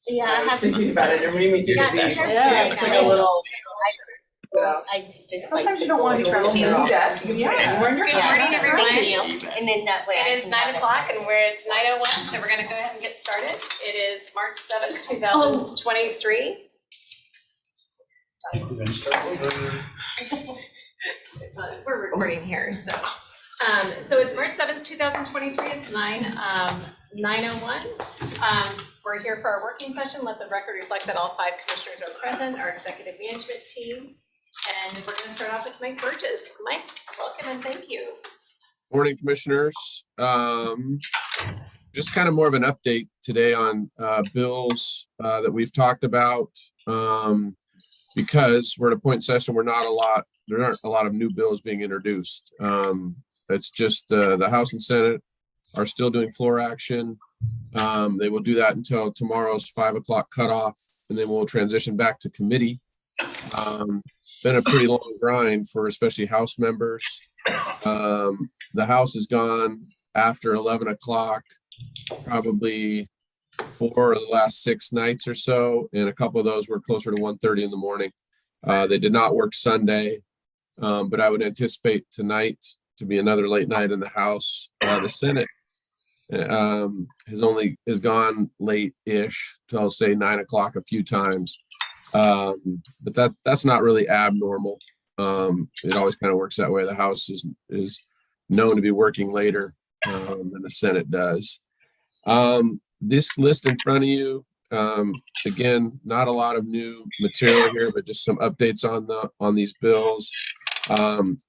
Yeah, I was have. thinking about it, and we Yeah, these. yeah, It's like a little. I did. Sometimes you don't want to travel from your desk, you can anywhere in your Good house. morning, Yes, everyone. thank you. And then that way. It is 9 o'clock and it's 9:01, so we're gonna go ahead and get started. It is March 7th, 2023. We're recording here, so. So it's March 7th, 2023, it's 9:01. We're here for our working session. Let the record reflect that all 5 commissioners are present, our executive management team. And we're gonna start off with Mike Burgess. Mike, welcome and thank you. Morning, commissioners. Just kind of more of an update today on bills that we've talked about. Because we're at a point session where there aren't a lot of new bills being introduced. It's just the House and Senate are still doing floor action. They will do that until tomorrow's 5 o'clock cutoff, and then we'll transition back to committee. Been a pretty long grind for especially House members. The House is gone after 11 o'clock, probably 4 of the last 6 nights or so, and a couple of those were closer to 1:30 in the morning. They did not work Sunday, but I would anticipate tonight to be another late night in the House. The Senate has gone late-ish till say 9 o'clock a few times. But that's not really abnormal. It always kind of works that way. The House is known to be working later than the Senate does. This list in front of you, again, not a lot of new material here, but just some updates on these bills.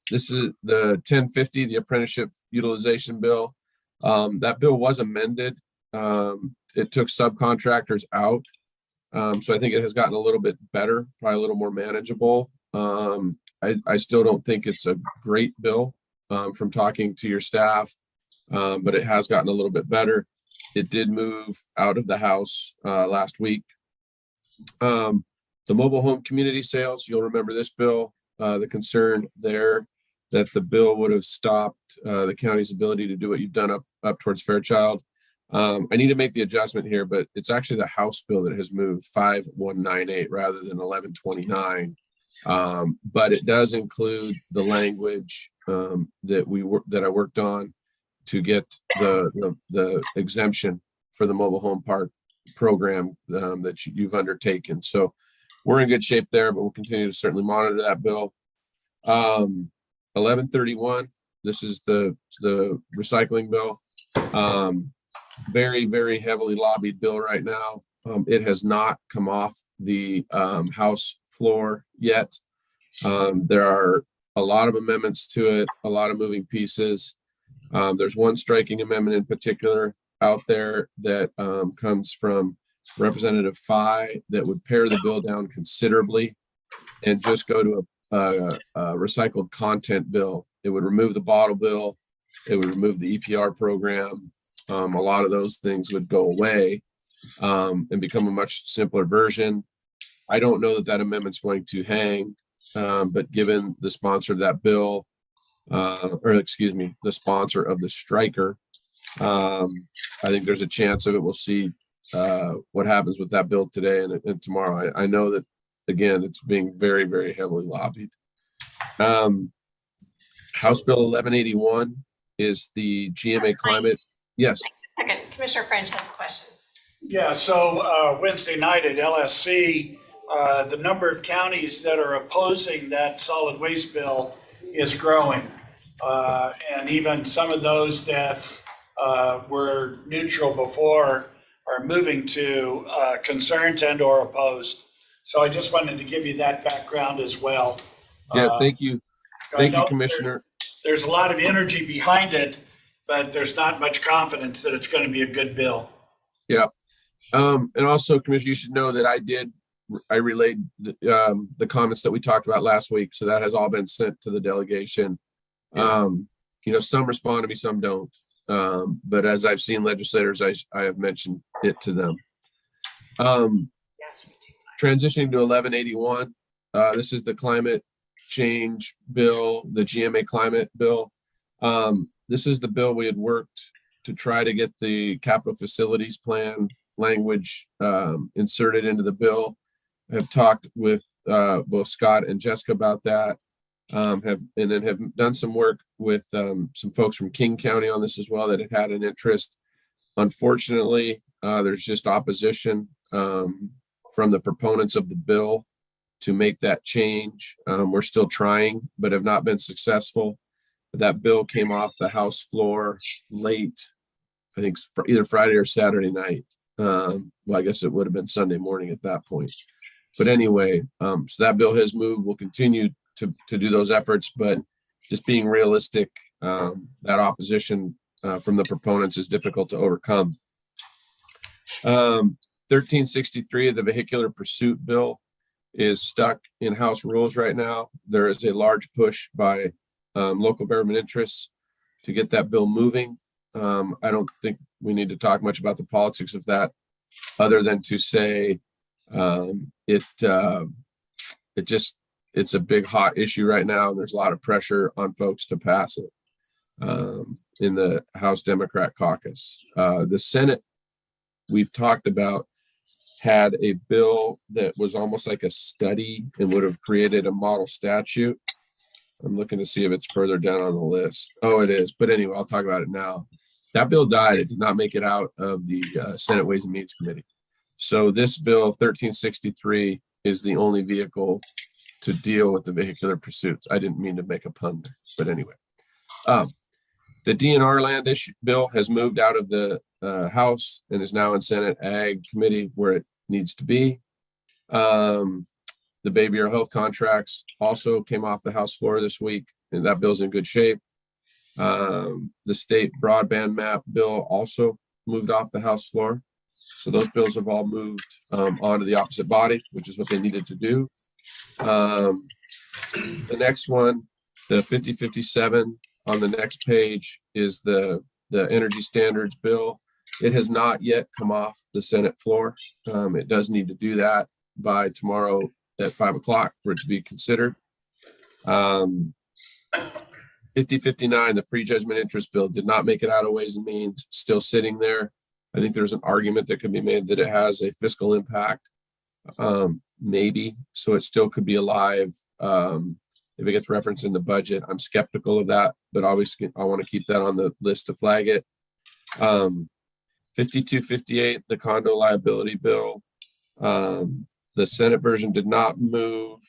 This is the 1050, the apprenticeship utilization bill. That bill was amended. It took subcontractors out. So I think it has gotten a little bit better, probably a little more manageable. I still don't think it's a great bill from talking to your staff, but it has gotten a little bit better. It did move out of the House last week. The mobile home community sales, you'll remember this bill, the concern there that the bill would have stopped the county's ability to do what you've done up towards Fairchild. I need to make the adjustment here, but it's actually the House bill that has moved 5198 rather than 1129. But it does include the language that I worked on to get the exemption for the mobile home park program that you've undertaken. So we're in good shape there, but we'll continue to certainly monitor that bill. 1131, this is the recycling bill. Very, very heavily lobbied bill right now. It has not come off the House floor yet. There are a lot of amendments to it, a lot of moving pieces. There's one striking amendment in particular out there that comes from Representative Fye that would pare the bill down considerably and just go to a recycled content bill. It would remove the bottle bill. It would remove the EPR program. A lot of those things would go away and become a much simpler version. I don't know that amendment's going to hang, but given the sponsor of that bill, the sponsor of the striker, I think there's a chance of it. We'll see what happens with that bill today and tomorrow. I know that, again, it's being very, very heavily lobbied. House Bill 1181 is the GMA climate. Yes. Just a second, Commissioner French has a question. Yeah, so Wednesday night at LSC, the number of counties that are opposing that solid waste bill is growing. And even some of those that were neutral before are moving to concerned and or opposed. So I just wanted to give you that background as well. Yeah, thank you. Thank you, Commissioner. There's a lot of energy behind it, but there's not much confidence that it's going to be a good bill. Yeah. And also, Commissioner, you should know that I relayed the comments that we talked about last week. So that has all been sent to the delegation. Some respond to me, some don't. But as I've seen legislators, I have mentioned it to them. Transitioning to 1181, this is the climate change bill, the GMA climate bill. This is the bill we had worked to try to get the capital facilities plan language inserted into the bill. I've talked with both Scott and Jessica about that. Have done some work with some folks from King County on this as well that had an interest. Unfortunately, there's just opposition from the proponents of the bill to make that change. We're still trying, but have not been successful. That bill came off the House floor late, I think either Friday or Saturday night. Well, I guess it would have been Sunday morning at that point. But anyway, so that bill has moved. We'll continue to do those efforts, but just being realistic, that opposition from the proponents is difficult to overcome. 1363, the vehicular pursuit bill, is stuck in House rules right now. There is a large push by local government interests to get that bill moving. I don't think we need to talk much about the politics of that, other than to say it's a big hot issue right now, and there's a lot of pressure on folks to pass it in the House Democrat caucus. The Senate, we've talked about, had a bill that was almost like a study and would have created a model statute. I'm looking to see if it's further down on the list. Oh, it is. But anyway, I'll talk about it now. That bill died. It did not make it out of the Senate Ways and Means Committee. So this bill, 1363, is the only vehicle to deal with the vehicular pursuits. I didn't mean to make a pun there, but anyway. The DNR land issue bill has moved out of the House and is now in Senate Ag Committee, where it needs to be. The behavioral health contracts also came off the House floor this week, and that bill's in good shape. The state broadband map bill also moved off the House floor. So those bills have all moved onto the opposite body, which is what they needed to do. The next one, the 5057 on the next page, is the energy standards bill. It has not yet come off the Senate floor. It does need to do that by tomorrow at 5 o'clock for it to be considered. 5059, the prejudgment interest bill, did not make it out of Ways and Means, still sitting there. I think there's an argument that could be made that it has a fiscal impact, maybe, so it still could be alive if it gets referenced in the budget. I'm skeptical of that, but obviously I want to keep that on the list to flag it. 5258, the condo liability bill. The Senate version did not move,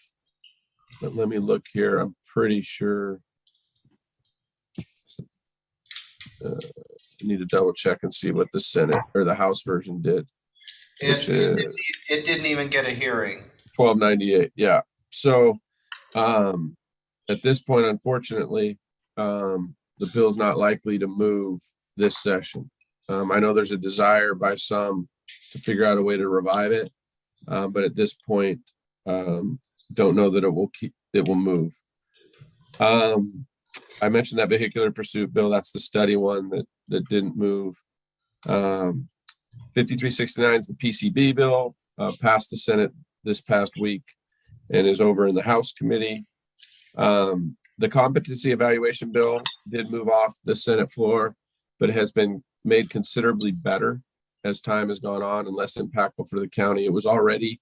but let me look here. I'm pretty sure. I need to double check and see what the Senate or the House version did. It didn't even get a hearing. 1298, yeah. So at this point, unfortunately, the bill's not likely to move this session. I know there's a desire by some to figure out a way to revive it, but at this point, don't know that it will move. I mentioned that vehicular pursuit bill. That's the study one that didn't move. 5369 is the PCB bill, passed the Senate this past week and is over in the House committee. The competency evaluation bill did move off the Senate floor, but it has been made considerably better as time has gone on and less impactful for the county. It was already,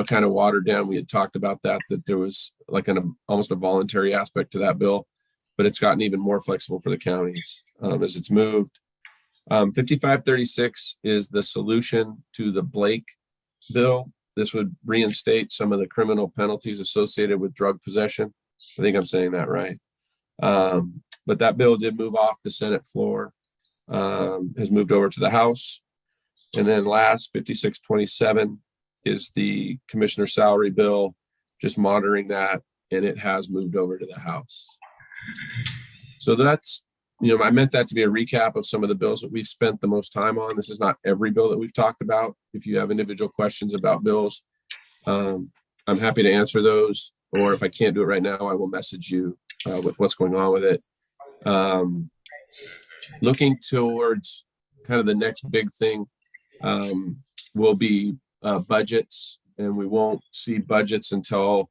kind of watered down. We had talked about that there was like almost a voluntary aspect to that bill, but it's gotten even more flexible for the counties as it's moved. 5536 is the solution to the Blake bill. This would reinstate some of the criminal penalties associated with drug possession. I think I'm saying that right. But that bill did move off the Senate floor, has moved over to the House. And then last, 5627 is the commissioner salary bill, just monitoring that, and it has moved over to the House. So that's, I meant that to be a recap of some of the bills that we've spent the most time on. This is not every bill that we've talked about. If you have individual questions about bills, I'm happy to answer those. Or if I can't do it right now, I will message you with what's going on with it. Looking towards kind of the next big thing will be budgets, and we won't see budgets until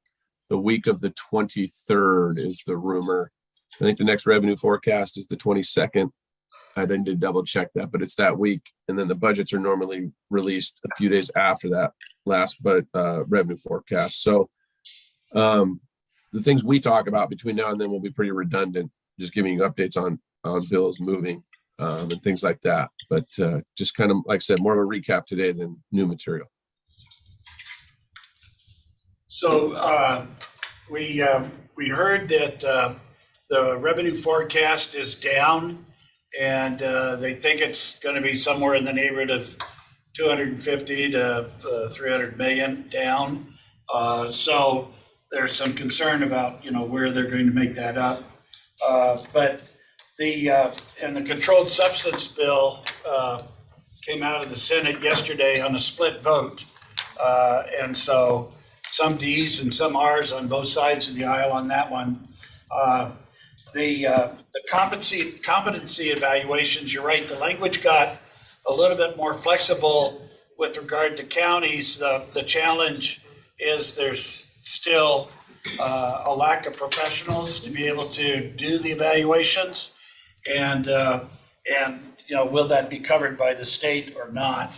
the week of the 23rd is the rumor. I think the next revenue forecast is the 22nd. I need to double check that, but it's that week. And then the budgets are normally released a few days after that last revenue forecast. So the things we talk about between now and then will be pretty redundant, just giving you updates on bills moving and things like that. But just kind of, like I said, more of a recap today than new material. So we heard that the revenue forecast is down, and they think it's going to be somewhere in the neighborhood of 250 to 300 million down. So there's some concern about, where they're going to make that up. But and the controlled substance bill came out of the Senate yesterday on a split vote. And so some Ds and some Rs on both sides of the aisle on that one. The competency evaluations, you're right, the language got a little bit more flexible with regard to counties. The challenge is there's still a lack of professionals to be able to do the evaluations. And will that be covered by the state or not?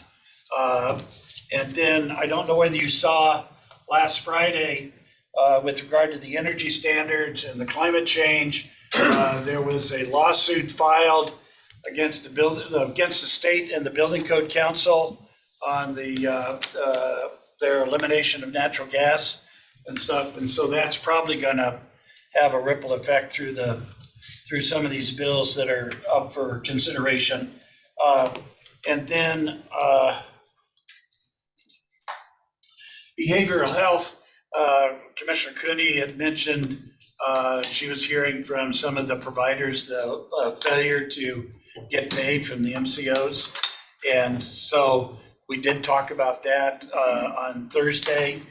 And then I don't know whether you saw last Friday with regard to the energy standards and the climate change, there was a lawsuit filed against the state and the Building Code Council on their elimination of natural gas and stuff. And so that's probably going to have a ripple effect through some of these bills that are up for consideration. And then behavioral health, Commissioner Cooney had mentioned she was hearing from some of the providers the failure to get paid from the MCOs. And so we did talk about that on Thursday,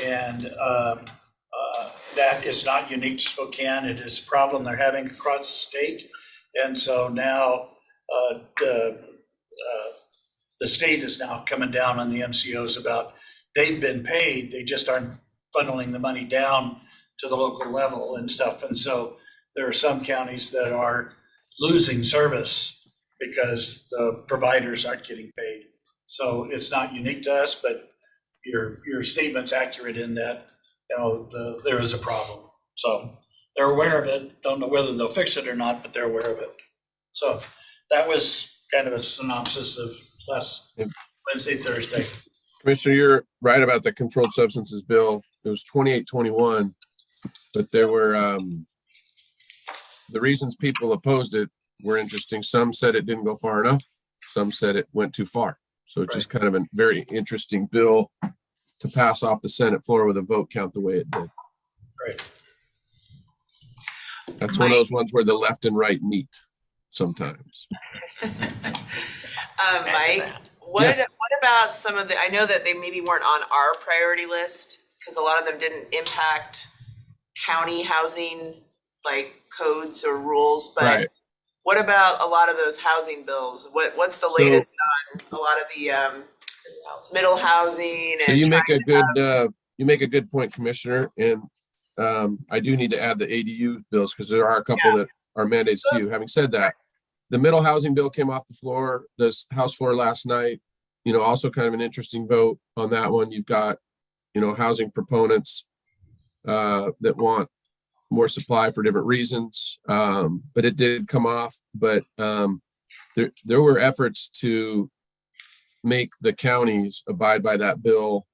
and that is not unique to Spokane. It is a problem they're having across the state. And so now the state is now coming down on the MCOs about they've been paid, they just aren't funneling the money down to the local level and stuff. And so there are some counties that are losing service because the providers aren't getting paid. So it's not unique to us, but your statement's accurate in that, there is a problem. So they're aware of it. Don't know whether they'll fix it or not, but they're aware of it. So that was kind of a synopsis of last Wednesday, Thursday. Commissioner, you're right about the controlled substances bill. It was 2821, but there were the reasons people opposed it were interesting. Some said it didn't go far enough. Some said it went too far. So it's just kind of a very interesting bill to pass off the Senate floor with a vote count the way it did. Right. That's one of those ones where the left and right meet sometimes. Mike, what about some of I know that they maybe weren't on our priority list because a lot of them didn't impact county housing like codes or rules, but Right. What about a lot of those housing bills? What's the latest on a lot of the middle housing? So And you make a good point, Commissioner, and I do need to add the ADU bills because there are a couple that are mandates too. Having said that, the middle housing bill came off the floor, this House floor last night. Also kind of an interesting vote on that one. You've got, housing proponents that want more supply for different reasons, but it did come off. But there were efforts to make the counties abide by that bill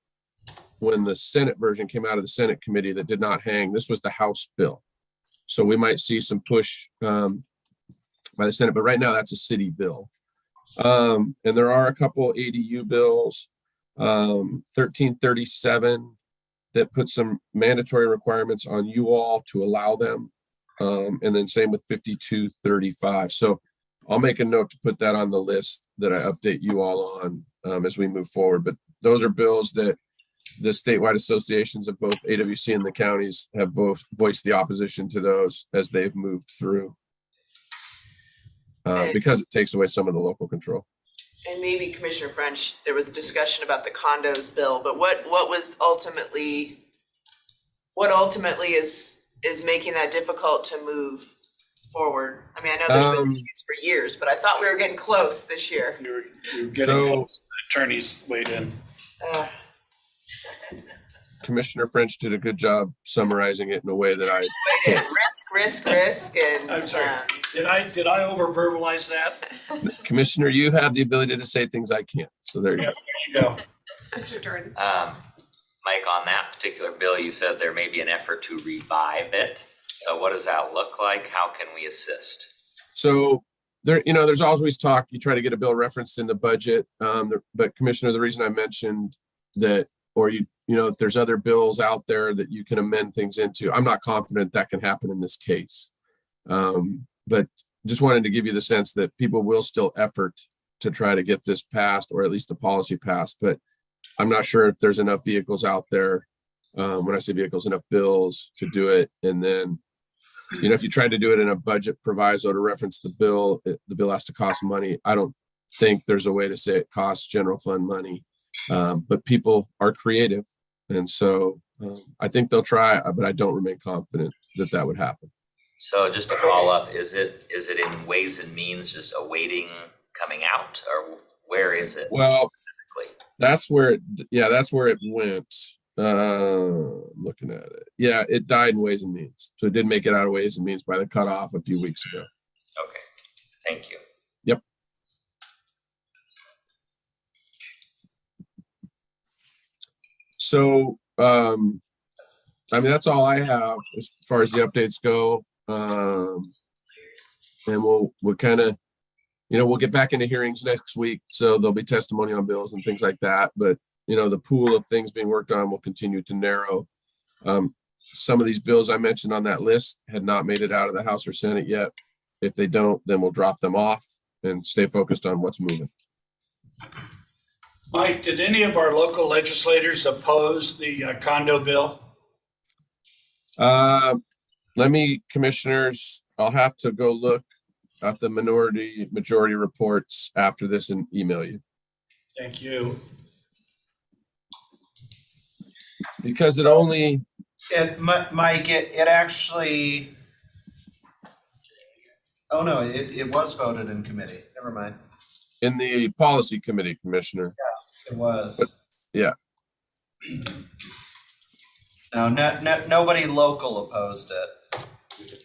when the Senate version came out of the Senate committee that did not hang. This was the House bill. So we might see some push by the Senate, but right now that's a city bill. And there are a couple ADU bills, 1337 that put some mandatory requirements on you all to allow them. And then same with 5235. So I'll make a note to put that on the list that I update you all on as we move forward. But those are bills that the statewide associations of both AWC and the counties have both voiced the opposition to those as they've moved through. Because it takes away some of the local control. And maybe Commissioner French, there was a discussion about the condos bill, but what ultimately is making that difficult to move forward? I mean, I know there's been Um, issues for years, but I thought we were getting close this year. You're getting So- close. The attorneys weighed in. Commissioner French did a good job summarizing it in a way that I, Risk, and. I'm sorry. Did I over verbalize that? Commissioner, you have the ability to say things I can't. So there you go. There you go. Mr. Jordan. Mike, on that particular bill, you said there may be an effort to revive it. So what does that look like? How can we assist? So there, there's always talk, you try to get a bill referenced in the budget. But Commissioner, the reason I mentioned that, or if there's other bills out there that you can amend things into, I'm not confident that can happen in this case. But just wanted to give you the sense that people will still effort to try to get this passed, or at least the policy passed. But I'm not sure if there's enough vehicles out there. When I say vehicles, enough bills to do it. And then, if you try to do it in a budget proviso to reference the bill, the bill has to cost money. I don't think there's a way to say it costs general fund money. But people are creative. And so I think they'll try, but I don't remain confident that that would happen. So just to follow up, is it in Ways and Means just awaiting coming out, or where is it Well, specifically? that's where it went. Looking at it. Yeah, it died in Ways and Means. So it did make it out of Ways and Means by the cutoff a few weeks ago. Okay, thank you. Yep. So, that's all I have as far as the updates go. And we'll kind of, we'll get back into hearings next week. So there'll be testimony on bills and things like that. But, the pool of things being worked on will continue to narrow. Some of these bills I mentioned on that list had not made it out of the House or Senate yet. If they don't, then we'll drop them off and stay focused on what's moving. Mike, did any of our local legislators oppose the condo bill? Commissioners, I'll have to go look at the majority reports after this and email you. Thank you. Because it only, Mike, it actually, oh no, it was voted in committee. Never mind. in the policy committee, Commissioner. It was. Yeah. No, nobody local opposed it.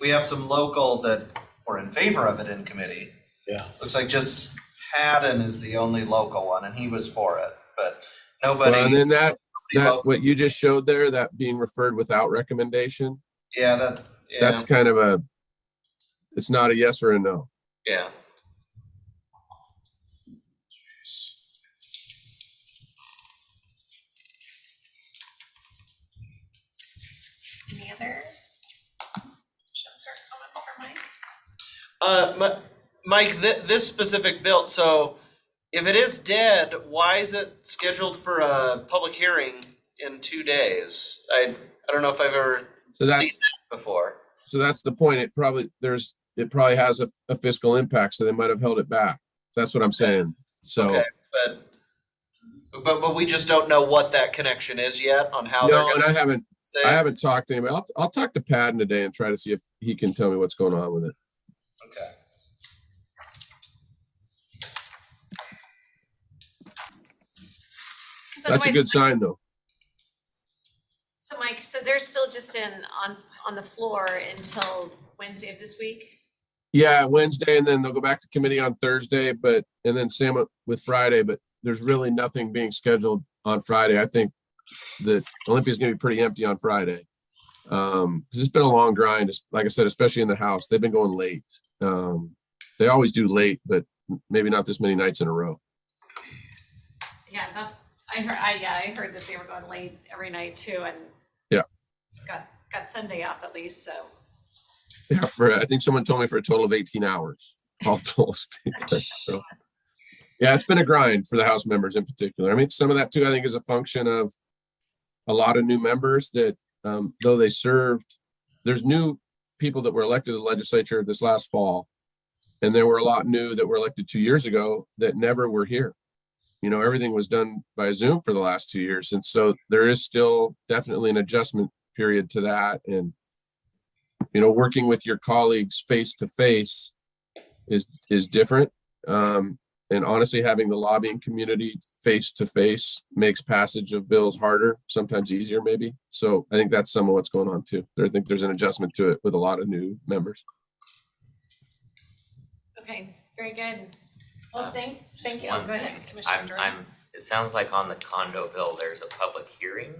We have some local that were in favor of it in committee. Yeah. Looks like just Haddon is the only local one, and he was for it, but Well, and nobody. then that local- what you just showed there, that being referred without recommendation, Yeah, that's kind of it's not a yes or a no. yeah. Any other questions or comments for Mike? Mike, this specific bill, so if it is dead, why is it scheduled for a public hearing in 2 days? I don't know if I've ever So seen that's that before. that's the point. It probably has a fiscal impact, so they might have held it back. That's what I'm saying. So Okay, but we just don't know what that connection is yet on how they're no, and gonna I haven't talked to anybody. I'll talk to Patton today and try to see if he can tell me what's going on with it. Okay. That's a good sign, though. So Mike, so they're still just on the floor until Wednesday of this week? Yeah, Wednesday, and then they'll go back to committee on Thursday, and then same with Friday, but there's really nothing being scheduled on Friday. I think that Olympia's gonna be pretty empty on Friday. Cause it's been a long grind, like I said, especially in the House. They've been going late. They always do late, but maybe not this many nights in a row. Yeah, I heard that they were going late every night too, and Yeah. got Sunday off at least, so. Yeah, I think someone told me for a total of 18 hours, all told. So, yeah, it's been a grind for the House members in particular. I mean, some of that too, I think, is a function of a lot of new members that, though they served, there's new people that were elected to the legislature this last fall. And there were a lot new that were elected 2 years ago that never were here. Everything was done by Zoom for the last 2 years. And so there is still definitely an adjustment period to that. And working with your colleagues face to face is different. And honestly, having the lobbying community face to face makes passage of bills harder, sometimes easier maybe. So I think that's some of what's going on too. I think there's an adjustment to it with a lot of new members. Okay, very good. Well, thank you. One Go ahead, thing, Commissioner Jordan. it sounds like on the condo bill, there's a public hearing.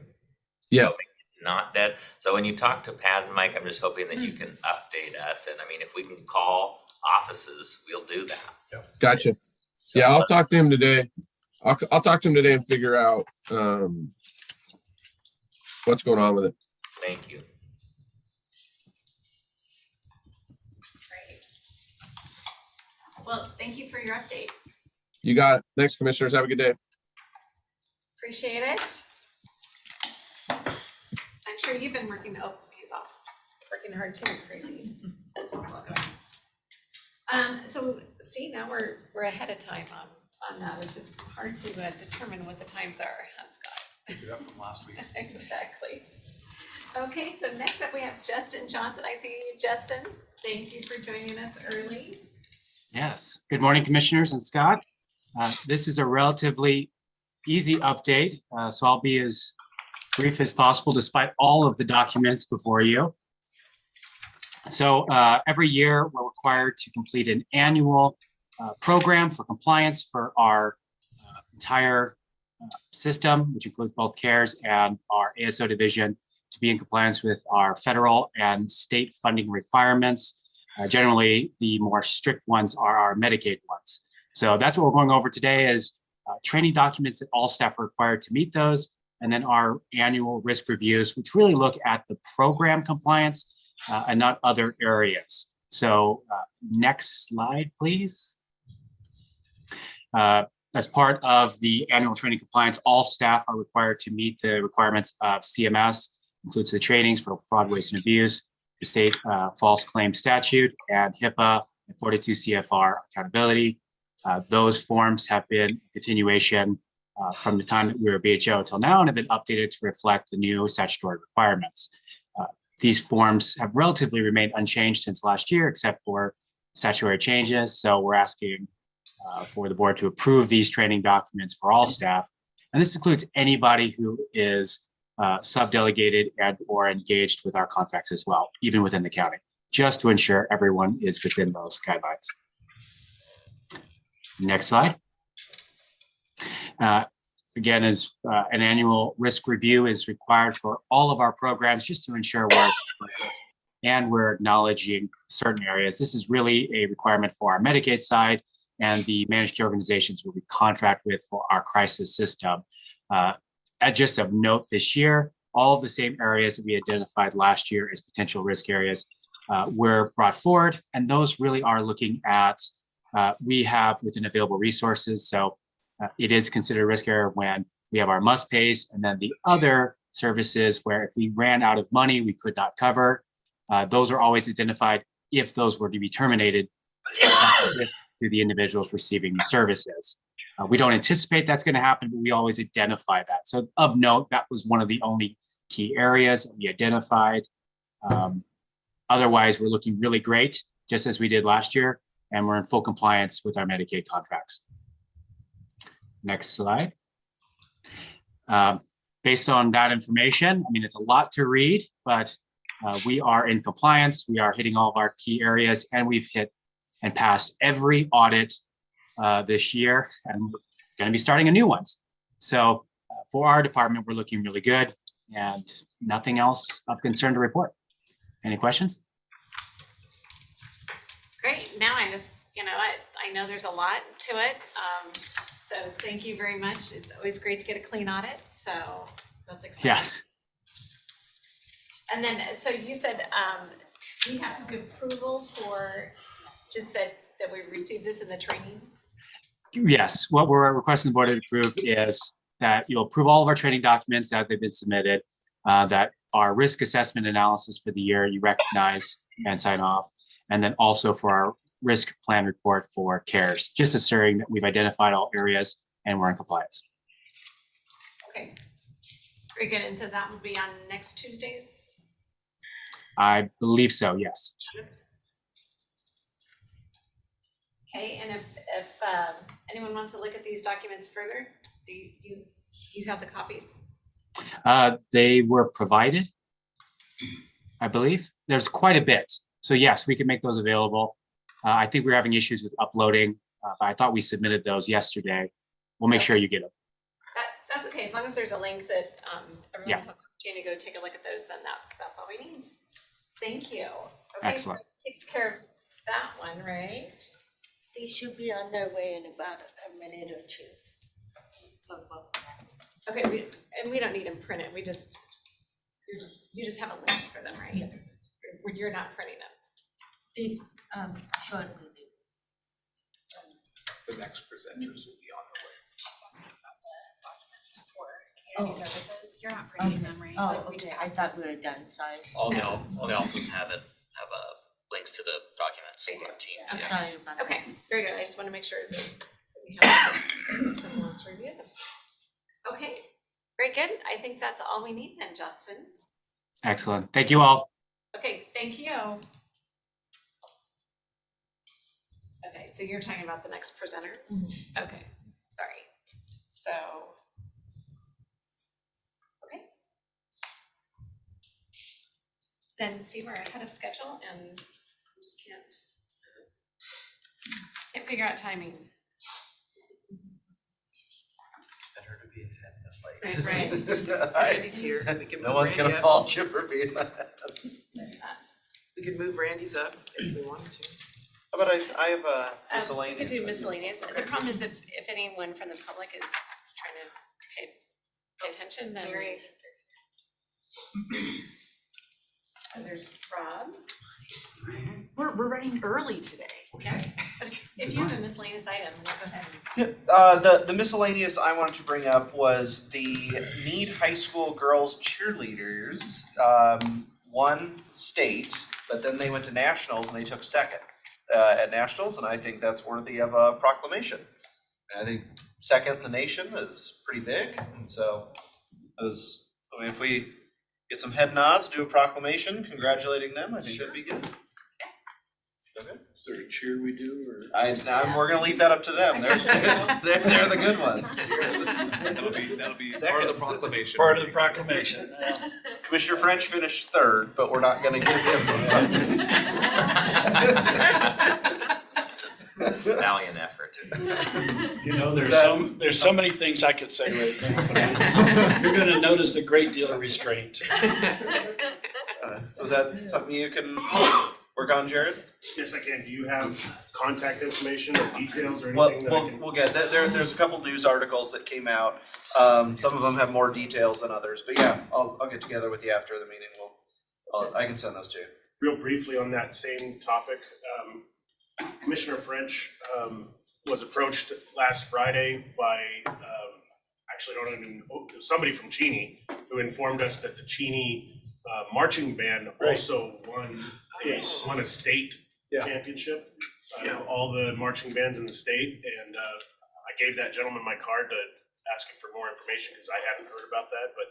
Yes. So it's not dead. So when you talk to Pat and Mike, I'm just hoping that you can update us. And I mean, if we can call offices, we'll do that. Gotcha. So Yeah, I'll let's- talk to him today. I'll talk to him today and figure out what's going on with it. Thank you. Great. Well, thank you for your update. You got it. Thanks, commissioners. Have a good day. Appreciate it. I'm sure you've been working, oh, he's off, working hard too, crazy. So see, now we're ahead of time on that. It's just hard to determine what the times are, huh, Scott? Pick it up from last week. Exactly. Okay, so next up we have Justin Johnson. I see you, Justin. Thank you for joining us early. Yes. Good morning, Commissioners and Scott. This is a relatively easy update, so I'll be as brief as possible despite all of the documents before you. So every year we're required to complete an annual program for compliance for our entire system, which includes both CARES and our ASO division, to be in compliance with our federal and state funding requirements. Generally, the more strict ones are our Medicaid ones. So that's what we're going over today is training documents that all staff are required to meet those, and then our annual risk reviews, which really look at the program compliance and not other areas. So next slide, please. As part of the annual training compliance, all staff are required to meet the requirements of CMS, includes the trainings for fraud, waste, and abuse, the state false claim statute, and HIPAA and 42 CFR accountability. Those forms have been continuation from the time that we were BHO until now and have been updated to reflect the new statutory requirements. These forms have relatively remained unchanged since last year, except for statutory changes. So we're asking for the board to approve these training documents for all staff. And this includes anybody who is sub-delegated and or engaged with our contracts as well, even within the county, just to ensure everyone is within those guidelines. Next slide. Again, as an annual risk review is required for all of our programs, just to ensure we're acknowledging certain areas. This is really a requirement for our Medicaid side and the managed care organizations where we contract with for our crisis system. Just of note this year, all of the same areas that we identified last year as potential risk areas were brought forward, and those really are looking at we have within available resources. So it is considered a risk area when we have our must pays, and then the other services where if we ran out of money, we could not cover. Those are always identified if those were to be terminated to the individuals receiving the services. We don't anticipate that's going to happen, but we always identify that. So of note, that was one of the only key areas that we identified. Otherwise, we're looking really great, just as we did last year, and we're in full compliance with our Medicaid contracts. Next slide. Based on that information, I mean, it's a lot to read, but we are in compliance. We are hitting all of our key areas, and we've hit and passed every audit this year, and we're going to be starting a new ones. So for our department, we're looking really good, and nothing else of concern to report. Any questions? Great. Now I just, I know there's a lot to it. So thank you very much. It's always great to get a clean audit. So that's exciting. Yes. And then, so you said we have to do approval for just that we received this in the training? Yes. What we're requesting the board to approve is that you'll approve all of our training documents as they've been submitted, that our risk assessment analysis for the year you recognize and sign off, and then also for our risk plan report for CARES, just assuring that we've identified all areas and we're in compliance. Okay. Very good. And so that will be on next Tuesdays? I believe so, yes. Okay, and if anyone wants to look at these documents further, do you have the copies? They were provided, I believe. There's quite a bit. So yes, we can make those available. I think we're having issues with uploading, but I thought we submitted those yesterday. We'll make sure you get them. That's okay, as long as there's a link that everyone Yeah. has an opportunity to go take a look at those, then that's all we need. Thank you. Okay, so Excellent. that takes care of that one, right? They should be on their way in about a minute or two. Okay, we don't need them printed, you just have a link for them, right? Or you're not printing them? Shortly. The next presenters will be on the way. For community services, you're not printing them, right? Like, Oh, we just okay, I thought we were done, sorry. All the offices have links to the documents They on do, Teams, I'm yeah. sorry about that. Okay, very good, I just wanna make sure that we have someone else to review them. Okay, very good, I think that's all we need then, Justin. Excellent. Thank you all. Okay, thank you. Okay, so you're talking about the next presenters? Okay, sorry. So. Okay. Then see, we're ahead of schedule and we just can't figure out timing. Better to be ahead than Right. late. Randy's here. We can No move one's gonna Randy up. fault you for being ahead. We could move Randy's up if we wanted to. How about I have a We miscellaneous. could do miscellaneous. The problem is if anyone from the public is trying to pay attention, then. Mary, And there's Rob. We're running early today. Okay. But if you have a miscellaneous item, go ahead. The miscellaneous I wanted to bring up was the Meade High School girls cheerleaders won state, but then they went to nationals and they took second at nationals, and I think that's worthy of a proclamation. And I think second in the nation is pretty big, and so if we get some head nods, do a proclamation congratulating them, I think that'd be good. Okay. Is there a cheer we do or? We're gonna leave that up to them. They're the good ones. That'll be part of the proclamation. Part of the proclamation. Commissioner French finished third, but we're not gonna give him the Valiant effort. You know, there's so many things I could say right now. You're gonna notice a great deal of restraint. So is that something you can work on, Jared? Yes, I can. Do you have contact information or details or Well, anything that I can? we'll get, there's a couple news articles that came out. Some of them have more details than others, but yeah, I'll get together with you after the meeting. I can send those to you. Real briefly on that same topic, Commissioner French was approached last Friday by, actually, I don't even, somebody from Cheney who informed us that the Cheney marching band also won a state championship. All the marching bands in the state, and I gave that gentleman my card to ask him for more information because I hadn't heard about that, but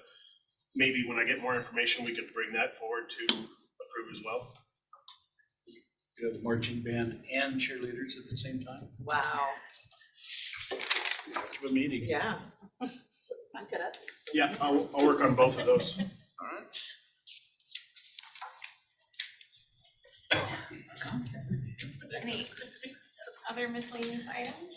maybe when I get more information, we could bring that forward to approve as well. You have marching band and cheerleaders at the same time? Wow. Have a meeting. Yeah. I'm good at this. Yeah, I'll work on both of those. Any other miscellaneous items?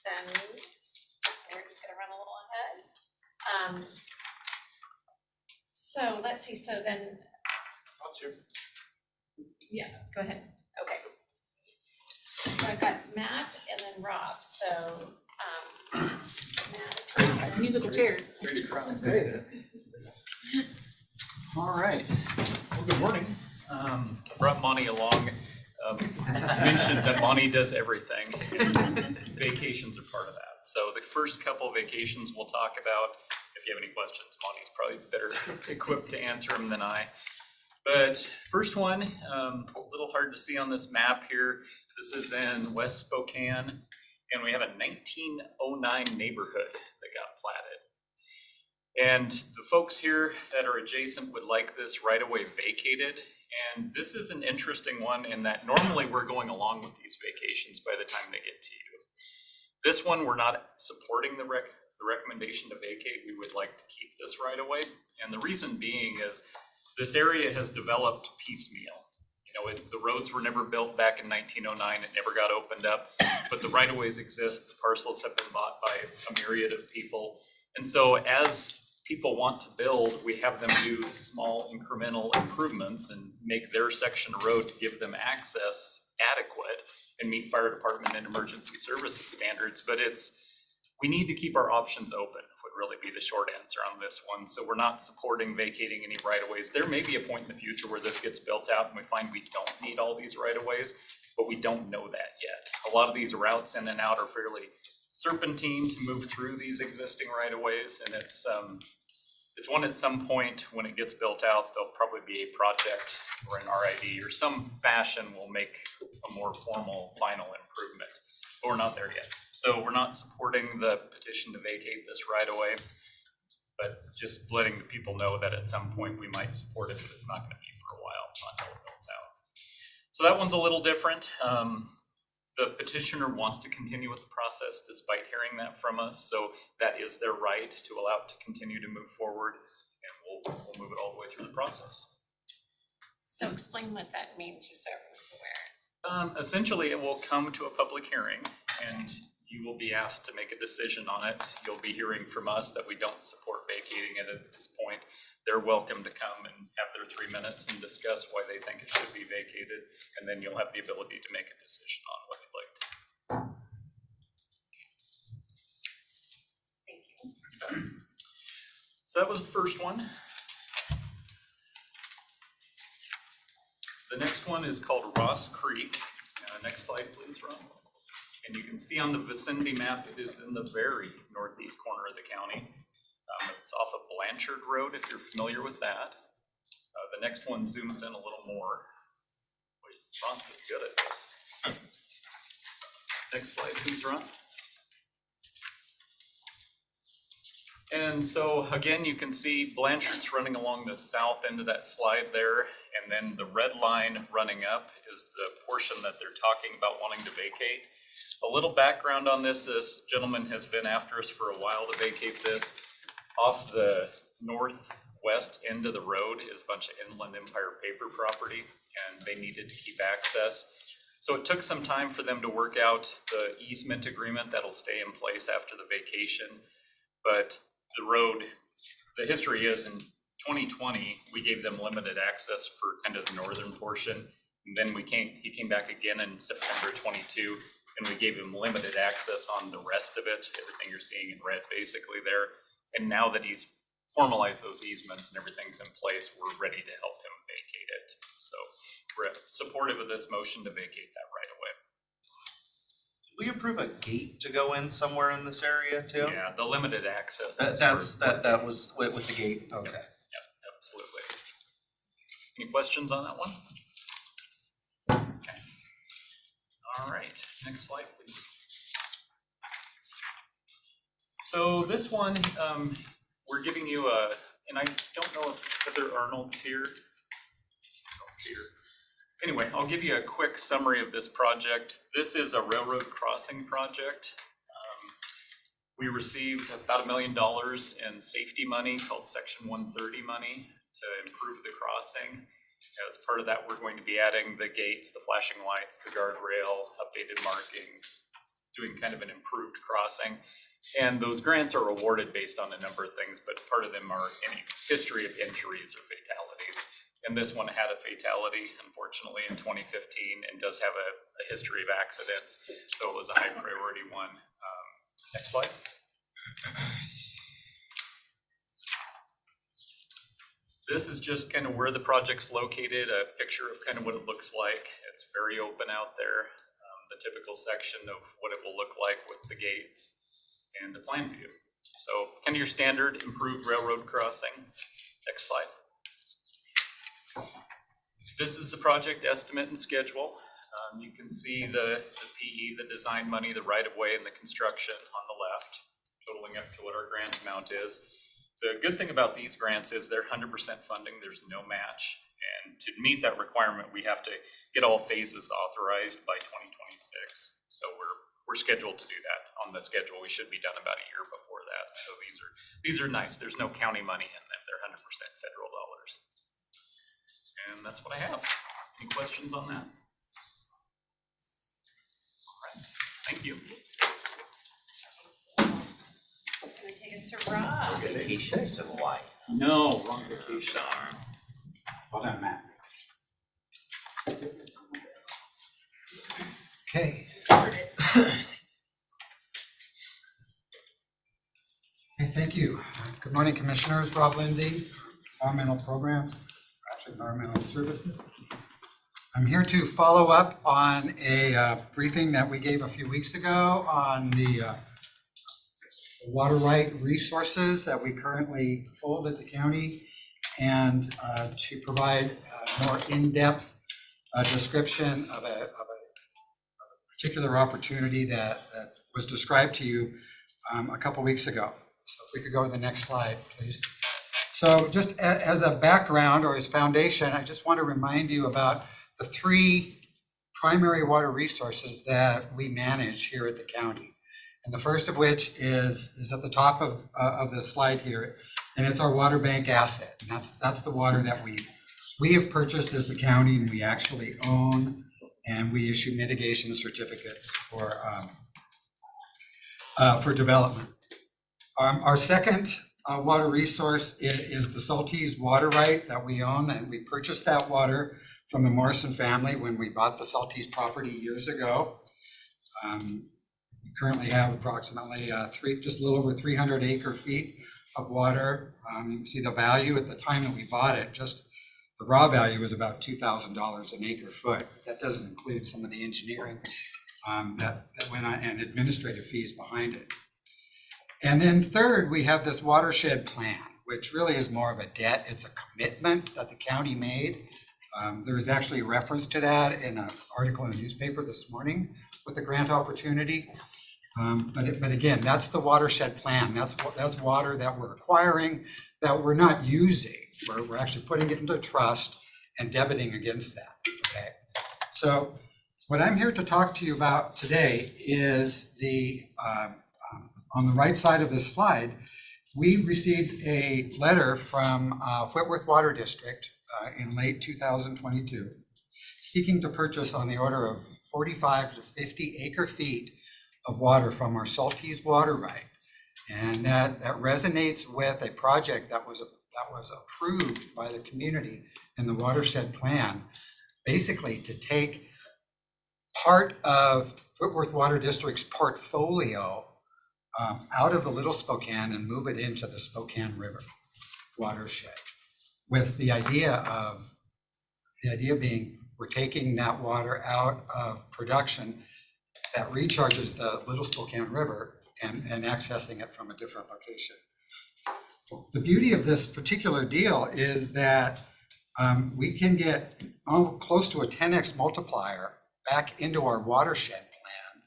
Then we're just gonna run a little ahead. So let's see, so then, yeah, go ahead, okay. So I've got Matt and then Rob, so, Matt. Musical chairs. All right. Well, good morning. Brought Monty along. Mentioned that Monty does everything. Vacations are part of that. So the first couple of vacations we'll talk about. If you have any questions, Monty's probably better equipped to answer them than I. But first one, a little hard to see on this map here. This is in West Spokane, and we have a 1909 neighborhood that got platted. And the folks here that are adjacent would like this right away vacated. And this is an interesting one in that normally we're going along with these vacations by the time they get to you. This one, we're not supporting the recommendation to vacate. We would like to keep this right away. And the reason being is this area has developed piecemeal. You know, the roads were never built back in 1909. It never got opened up, but the right-of-ways exist. The parcels have been bought by a myriad of people. And so as people want to build, we have them do small incremental improvements and make their section of road to give them access adequate and meet fire department and emergency services standards. But we need to keep our options open would really be the short answer on this one. So we're not supporting vacating any right-of-ways. There may be a point in the future where this gets built out and we find we don't need all these right-of-ways, but we don't know that yet. A lot of these routes in and out are fairly serpentine to move through these existing right-of-ways, and it's one at some point when it gets built out, there'll probably be a project or an RID or some fashion will make a more formal final improvement, but we're not there yet. So we're not supporting the petition to vacate this right away, but just letting the people know that at some point we might support it, but it's not going to be for a while until it builds out. So that one's a little different. The petitioner wants to continue with the process despite hearing that from us, so that is their right to allow it to continue to move forward, and we'll move it all the way through the process. So explain what that means, just so everyone's aware. Essentially, it will come to a public hearing, and you will be asked to make a decision on it. You'll be hearing from us that we don't support vacating it at this point. They're welcome to come and have their 3 minutes and discuss why they think it should be vacated, and then you'll have the ability to make a decision on what you'd like to. Thank you. So that was the first one. The next one is called Ross Creek. Next slide, please, Ron. And you can see on the vicinity map, it is in the very northeast corner of the county. It's off of Blanchard Road, if you're familiar with that. The next one zooms in a little more. Wait, Ron's pretty good at this. Next slide, please, Ron. And so again, you can see Blanchard's running along the south end of that slide there, and then the red line running up is the portion that they're talking about wanting to vacate. A little background on this gentleman has been after us for a while to vacate this. Off the northwest end of the road is a bunch of Inland Empire paper property, and they needed to keep access. So it took some time for them to work out the easement agreement that'll stay in place after the vacation. But the road, the history is in 2020, we gave them limited access for kind of the northern portion. And then he came back again in September 22, and we gave him limited access on the rest of it, everything you're seeing in red basically there. And now that he's formalized those easements and everything's in place, we're ready to help him vacate it. So we're supportive of this motion to vacate that right away. We approve a gate to go in somewhere in this area too? Yeah, the limited access. That was with the gate, okay. Yep, absolutely. Any questions on that one? Okay. All right, next slide, please. So this one, we're giving you and I don't know if Heather Arnold's here. I don't see her. Anyway, I'll give you a quick summary of this project. This is a railroad crossing project. We received about $1 million in safety money called Section 130 money to improve the crossing. As part of that, we're going to be adding the gates, the flashing lights, the guardrail, updated markings, doing kind of an improved crossing. And those grants are awarded based on a number of things, but part of them are any history of injuries or fatalities. And this one had a fatality, unfortunately, in 2015 and does have a history of accidents. So it was a high priority one. Next slide. This is just kind of where the project's located, a picture of kind of what it looks like. It's very open out there. The typical section of what it will look like with the gates and the plan view. So kind of your standard improved railroad crossing. Next slide. This is the project estimate and schedule. You can see the PE, the design money, the right of way, and the construction on the left, totaling up to what our grant amount is. The good thing about these grants is they're 100% funding, there's no match. And to meet that requirement, we have to get all phases authorized by 2026. So we're scheduled to do that on the schedule. We should be done about a year before that. So these are nice. There's no county money in them. They're 100% federal dollars. And that's what I have. Any questions on that? All right. Thank you. Gonna take us to Rob. Vacations to Hawaii. No, wrong vacation. Well done, Matt. Okay. Hey, thank you. Good morning, Commissioners. Rob Lindsay, Environmental Programs, actually Environmental Services. I'm here to follow up on a briefing that we gave a few weeks ago on the water right resources that we currently hold at the county, and to provide a more in-depth description of a particular opportunity that was described to you a couple weeks ago. So if we could go to the next slide, please. So just as a background or as foundation, I just want to remind you about the three primary water resources that we manage here at the county. And the first of which is at the top of this slide here, and it's our water bank asset. And that's the water that we have purchased as the county, and we actually own, and we issue mitigation certificates for development. Our second water resource is the Saltese water right that we own, and we purchased that water from the Morrison family when we bought the Saltese property years ago. We currently have approximately just a little over 300 acre feet of water. You can see the value at the time that we bought it, just the raw value was about $2,000 an acre foot. That doesn't include some of the engineering that went on and administrative fees behind it. And then third, we have this watershed plan, which really is more of a debt. It's a commitment that the county made. There was actually a reference to that in an article in the newspaper this morning with the grant opportunity. But again, that's the watershed plan. That's water that we're acquiring that we're not using. We're actually putting it into trust and debiting against that. Okay. So what I'm here to talk to you about today is the on the right side of this slide, we received a letter from Whitworth Water District in late 2022, seeking to purchase on the order of 45 to 50 acre feet of water from our Saltese water right. And that resonates with a project that was approved by the community in the watershed plan, basically to take part of Whitworth Water District's portfolio out of the Little Spokane and move it into the Spokane River watershed, with the idea being we're taking that water out of production that recharges the Little Spokane River and accessing it from a different location. The beauty of this particular deal is that we can get close to a 10x multiplier back into our watershed plan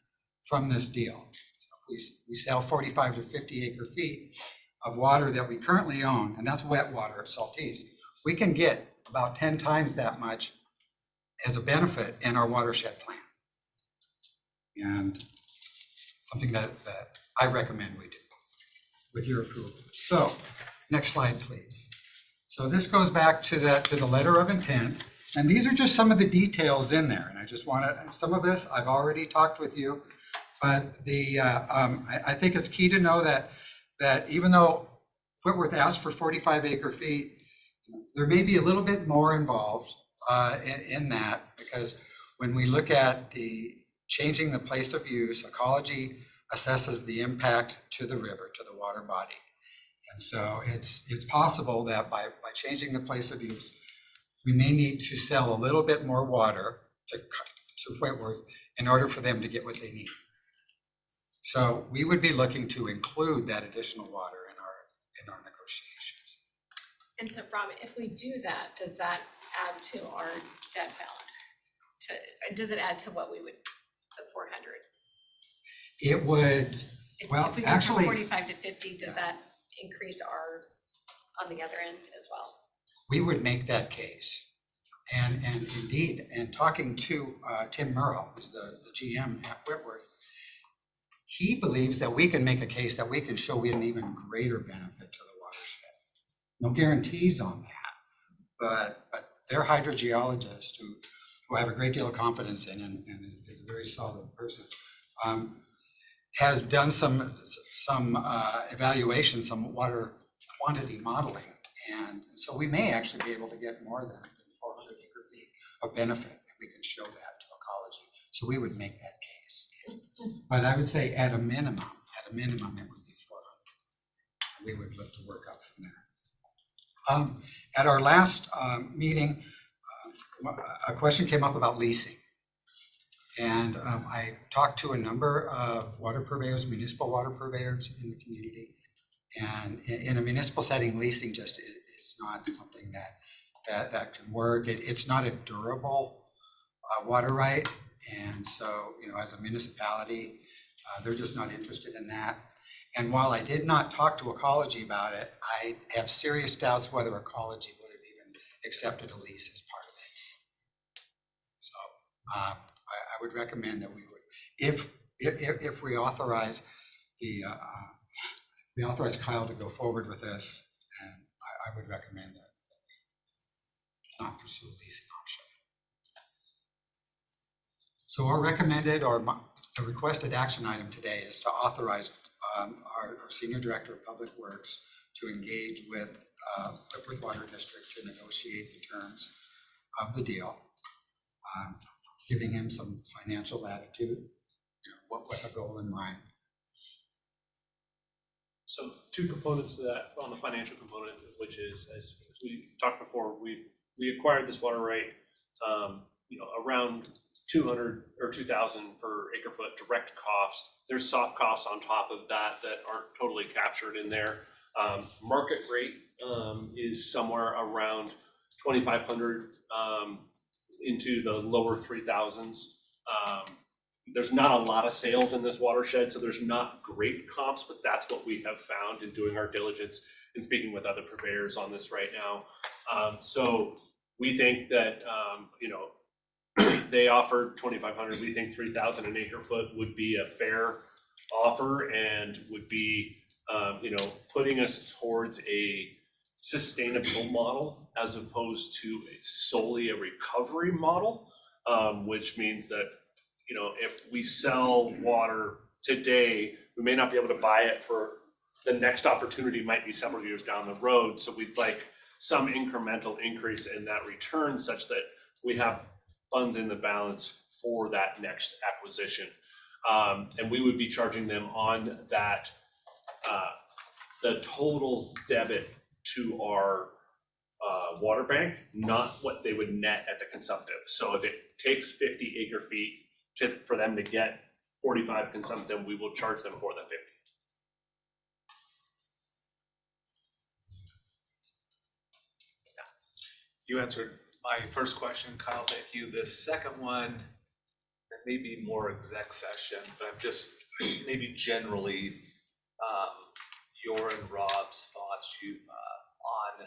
from this deal. So if we sell 45 to 50 acre feet of water that we currently own, and that's wet water at Saltese, we can get about 10 times that much as a benefit in our watershed plan. And something that I recommend we do with your approval. So next slide, please. So this goes back to the letter of intent. And these are just some of the details in there. And I just want to, some of this I've already talked with you, but I think it's key to know that even though Whitworth asked for 45 acre feet, there may be a little bit more involved in that, because when we look at the changing the place of use, ecology assesses the impact to the river, to the water body. And so it's possible that by changing the place of use, we may need to sell a little bit more water to Whitworth in order for them to get what they need. So we would be looking to include that additional water in our negotiations. And so, Rob, if we do that, does that add to our debt balance? Does it add to what we would, the 400? It would, well, If we go actually, from 45 to 50, does that increase our on the other end as well. We would make that case. And indeed, and talking to Tim Murrow, who's the GM at Whitworth, he believes that we can make a case that we can show an even greater benefit to the watershed. No guarantees on that, but their hydrogeologist, who I have a great deal of confidence in and is a very solid person, has done some evaluation, some water quantity modeling. And so we may actually be able to get more than 400 acre feet of benefit if we can show that to ecology. So we would make that case. But I would say at a minimum, it would be 400. We would look to work up from there. At our last meeting, a question came up about leasing. And I talked to a number of water purveyors, municipal water purveyors in the community. And in a municipal setting, leasing just is not something that can work. It's not a durable water right. And so, as a municipality, they're just not interested in that. And while I did not talk to ecology about it, I have serious doubts whether ecology would have even accepted a lease as part of it. So I would recommend that we would, if we authorize we authorize Kyle to go forward with this, and I would recommend that we not pursue a leasing option. So our recommended or the requested action item today is to authorize our Senior Director of Public Works to engage with Whitworth Water District to negotiate the terms of the deal, giving him some financial latitude, with a goal in mind. So two components to that on the financial component, which is, as we talked before, we acquired this water right, around 200 or 2,000 per acre foot direct cost. There's soft costs on top of that aren't totally captured in there. Market rate is somewhere around 2,500 into the lower 3,000s. There's not a lot of sales in this watershed, so there's not great comps, but that's what we have found in doing our diligence and speaking with other purveyors on this right now. So we think that, they offered 2,500. We think 3,000 an acre foot would be a fair offer and would be, putting us towards a sustainable model as opposed to solely a recovery model, which means that, if we sell water today, we may not be able to buy it for the next opportunity might be several years down the road. So we'd like some incremental increase in that return such that we have funds in the balance for that next acquisition. And we would be charging them on that, the total debit to our water bank, not what they would net at the consumptive. So if it takes 50 acre feet for them to get 45 consumptive, we will charge them for the 50. You answered my first question, Kyle, thank you. The second one, that may be more exec session, but I'm just maybe generally your and Rob's thoughts on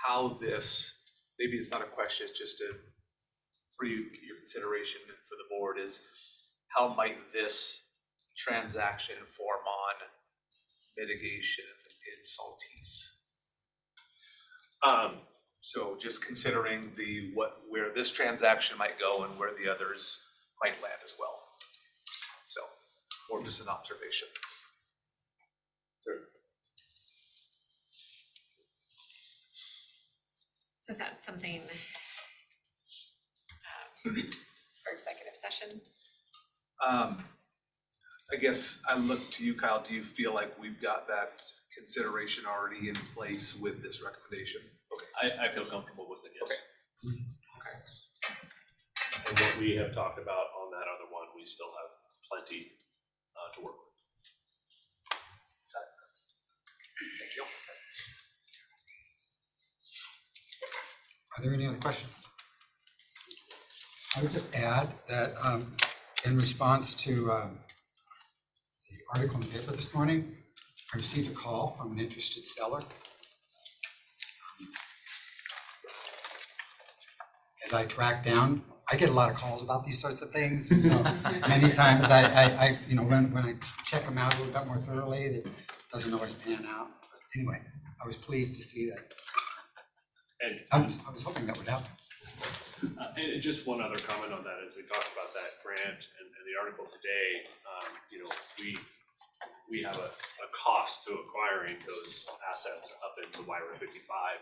how this, maybe it's not a question, it's just for your consideration and for the board, is how might this transaction inform on mitigation in Saltese? So just considering where this transaction might go and where the others might land as well. So, or just an observation. Sure. So is that something for executive session? I guess I look to you, Kyle. Do you feel like we've got that consideration already in place with this recommendation? Okay. I feel comfortable with it, yes. Okay. And what we have talked about on that other one, we still have plenty to work with. Thank you. Are there any other questions? I would just add that in response to the article in the paper this morning, I received a call from an interested seller as I track down, I get a lot of calls about these sorts of things. And so many times I you know, when I check them out a little bit more thoroughly, it doesn't always pan out. But anyway, I was pleased to see that. And I was hoping that would happen. And just one other comment on that, as we talked about that grant and the article today, you know, we have a cost to acquiring those assets up into YRA 55.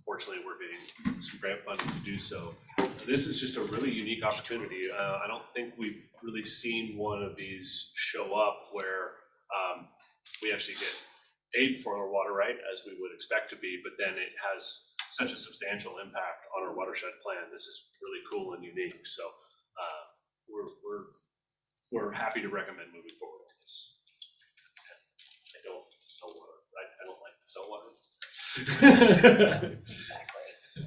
Fortunately, we're getting some grant funding to do so. This is just a really unique opportunity. I don't think we've really seen one of these show up where we actually get paid for our water right, as we would expect to be, but then it has such a substantial impact on our watershed plan. This is really cool and unique. So we're happy to recommend moving forward on this. I don't sell water. I don't like to sell water. Exactly.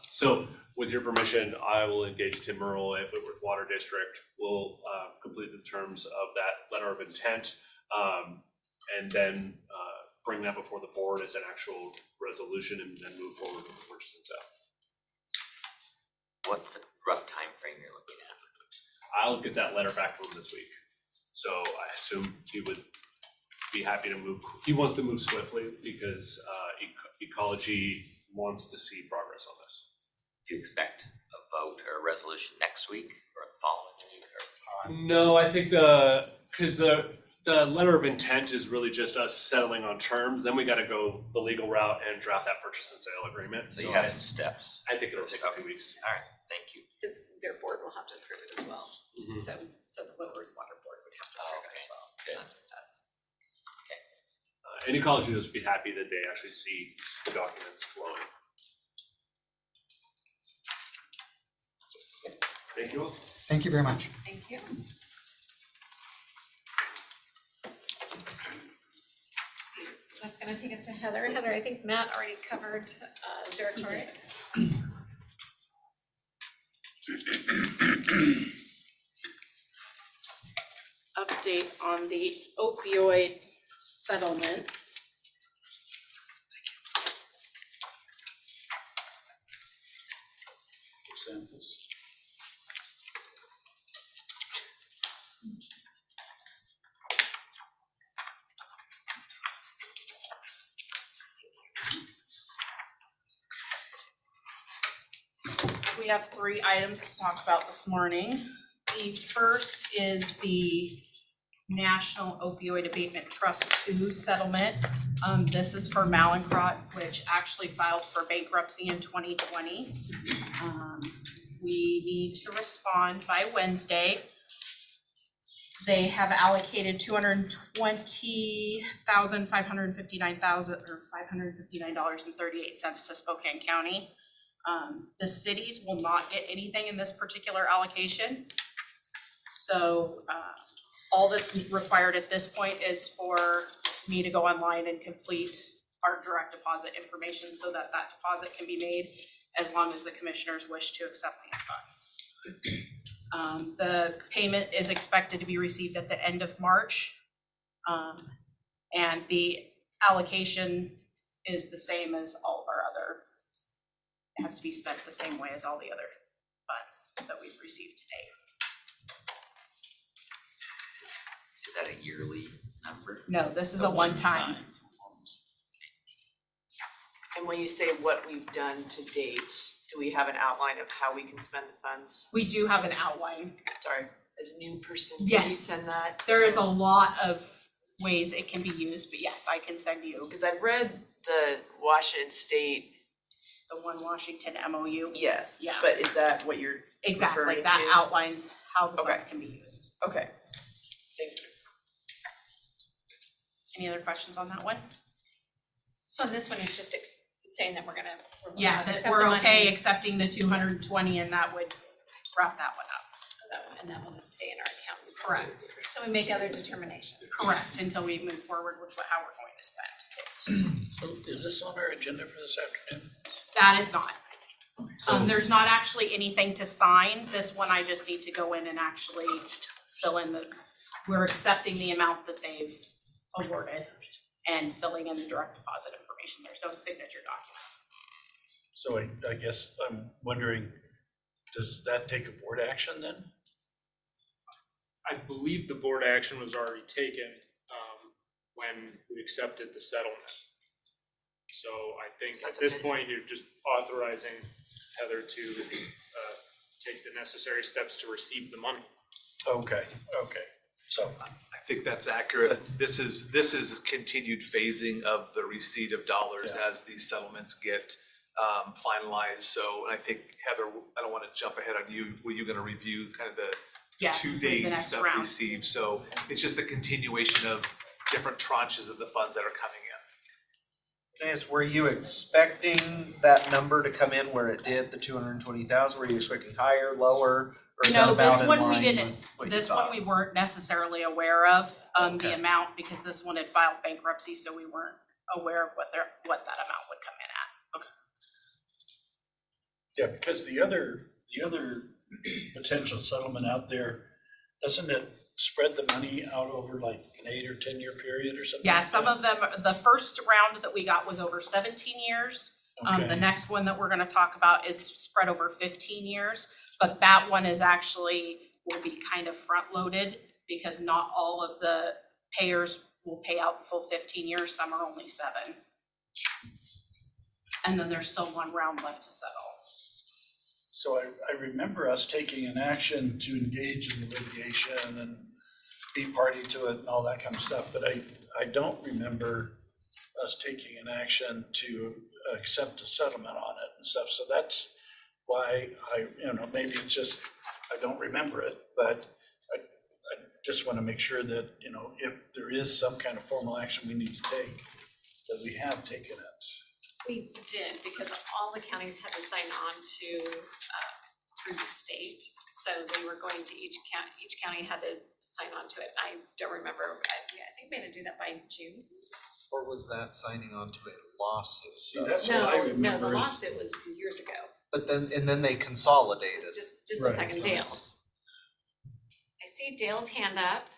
So with your permission, I will engage Tim Merle at Whitworth Water District. We'll complete the terms of that letter of intent, and then bring that before the board as an actual resolution, and then move forward with the purchase and sale. What's the rough time frame you're looking at? I'll get that letter back from him this week. So I assume he would be happy to move. He wants to move swiftly because Ecology wants to see progress on this. Do you expect a vote or a resolution next week or the following week? Or? No, I think because the letter of intent is really just us settling on terms. Then we got to go the legal route and draft that purchase and sale agreement. So you have some steps. I think it'll take a few weeks. All right, thank you. Because their board will have to approve it as well. Mhm. So the Whitworth Water Board would have to approve it as well. It's not just us. And Ecology will just be happy that they actually see the documents flowing. Thank you all. Thank you very much. Thank you. So that's gonna take us to Heather. Heather, I think Matt already covered Zurich Corey. Update on the opioid settlement. Examples. We have 3 items to talk about this morning. The first is the National Opioid Abatement Trust 2 settlement. This is for Mallinckrodt, which actually filed for bankruptcy in 2020. We need to respond by Wednesday. They have allocated $559,038 to Spokane County. The cities will not get anything in this particular allocation. So all that's required at this point is for me to go online and complete our direct deposit information so that that deposit can be made as long as the commissioners wish to accept these funds. The payment is expected to be received at the end of March. And the allocation is the same as all of our other, it has to be spent the same way as all the other funds that we've received to date. Is that a yearly number? No, this is a one-time. And when you say what we've done to date, do we have an outline of how we can spend the funds? We do have an outline. Sorry, as a new person, can you Yes. send that? There is a lot of ways it can be used, but yes, I can send you Because I've read the Washington State. the one Washington MOU. Yes. Yeah. But is that what you're Exactly, referring that to? outlines how the funds Okay. can be used. Okay. Thank you. Any other questions on that one? So on this one, it's just saying that we're willing Yeah, to that accept we're the okay monies. accepting the 220 and that would wrap that one up. And that will just stay in our account. Correct. So we make other determinations. Correct, until we move forward with how we're going to spend. So is this on our agenda for this afternoon? That is not. There's not actually anything to sign. This one I just need to go in and actually fill in we're accepting the amount that they've awarded and filling in the direct deposit information. There's no signature documents. So I guess I'm wondering, does that take a board action then? I believe the board action was already taken when we accepted the settlement. So I think at this point, you're just authorizing Heather to take the necessary steps to receive the money. Okay, so. I think that's accurate. This is continued phasing of the receipt of dollars as these settlements get finalized. So I think, Heather, I don't want to jump ahead on you. Were you going to review kind of the Yeah, to-date the next stuff round. received? So it's just the continuation of different tranches of the funds that are coming in. Dennis, were you expecting that number to come in where it did, the 220,000? Were you expecting higher, lower, or is that No, about this in one we line didn't, with what you this one thought? we weren't necessarily aware of, Okay. the amount, because this one had filed bankruptcy, so we weren't aware of what that amount would come in at. Yeah, because the other potential settlement out there, doesn't it spread the money out over like an 8 or 10 year period or something? Yeah, like some that? of them, the first round that we got was over 17 years. The Okay. next one that we're gonna talk about is spread over 15 years, but that one is actually, will be kind of front-loaded because not all of the payers will pay out the full 15 years, some are only 7. And then there's still one round left to settle. So I remember us taking an action to engage in the litigation and be party to it and all that kind of stuff, but I don't remember us taking an action to accept a settlement on it and stuff, so that's why maybe it's just, I don't remember it, but I just want to make sure that, if there is some kind of formal action we need to take, that we have taken it. We did, because all the counties had to sign on to, through the state. So they were going to each county had to sign on to it. I don't remember, I think we had to do that by June. Or was that signing on to a lawsuit? See, that's what I No, remember the is- lawsuit was years ago. But then they consolidated. Just a Right. second, Dale. I see Dale's hand up.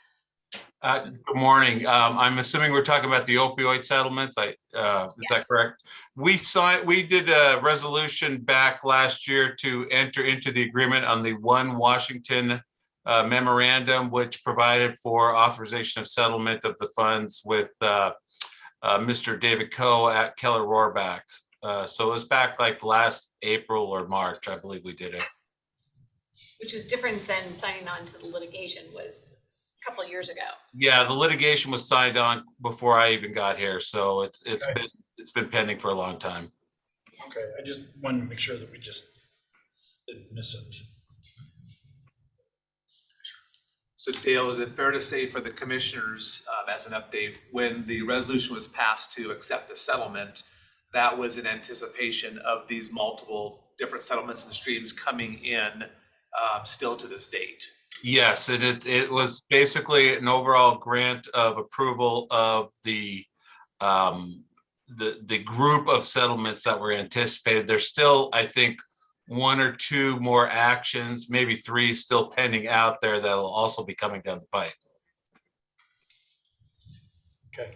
Good morning. I'm assuming we're talking about the opioid settlements. Is that correct? We did a resolution back last year to enter into the agreement on the One Washington memorandum, which provided for authorization of settlement of the funds with Mr. David Coe at Keller Rohrbach. So it was back like last April or March, I believe we did it. Which was different than signing on to the litigation, was a couple of years ago. Yeah, the litigation was signed on before I even got here, so it's been pending for a long time. Okay, I just wanted to make sure that we just didn't miss it. So Dale, is it fair to say for the commissioners, as an update, when the resolution was passed to accept the settlement, that was in anticipation of these multiple different settlements and streams coming in still to this date? Yes, and it was basically an overall grant of approval of the group of settlements that were anticipated. There's still, I think, 1 or 2 more actions, maybe 3 still pending out there that'll also be coming down the pipe. Okay,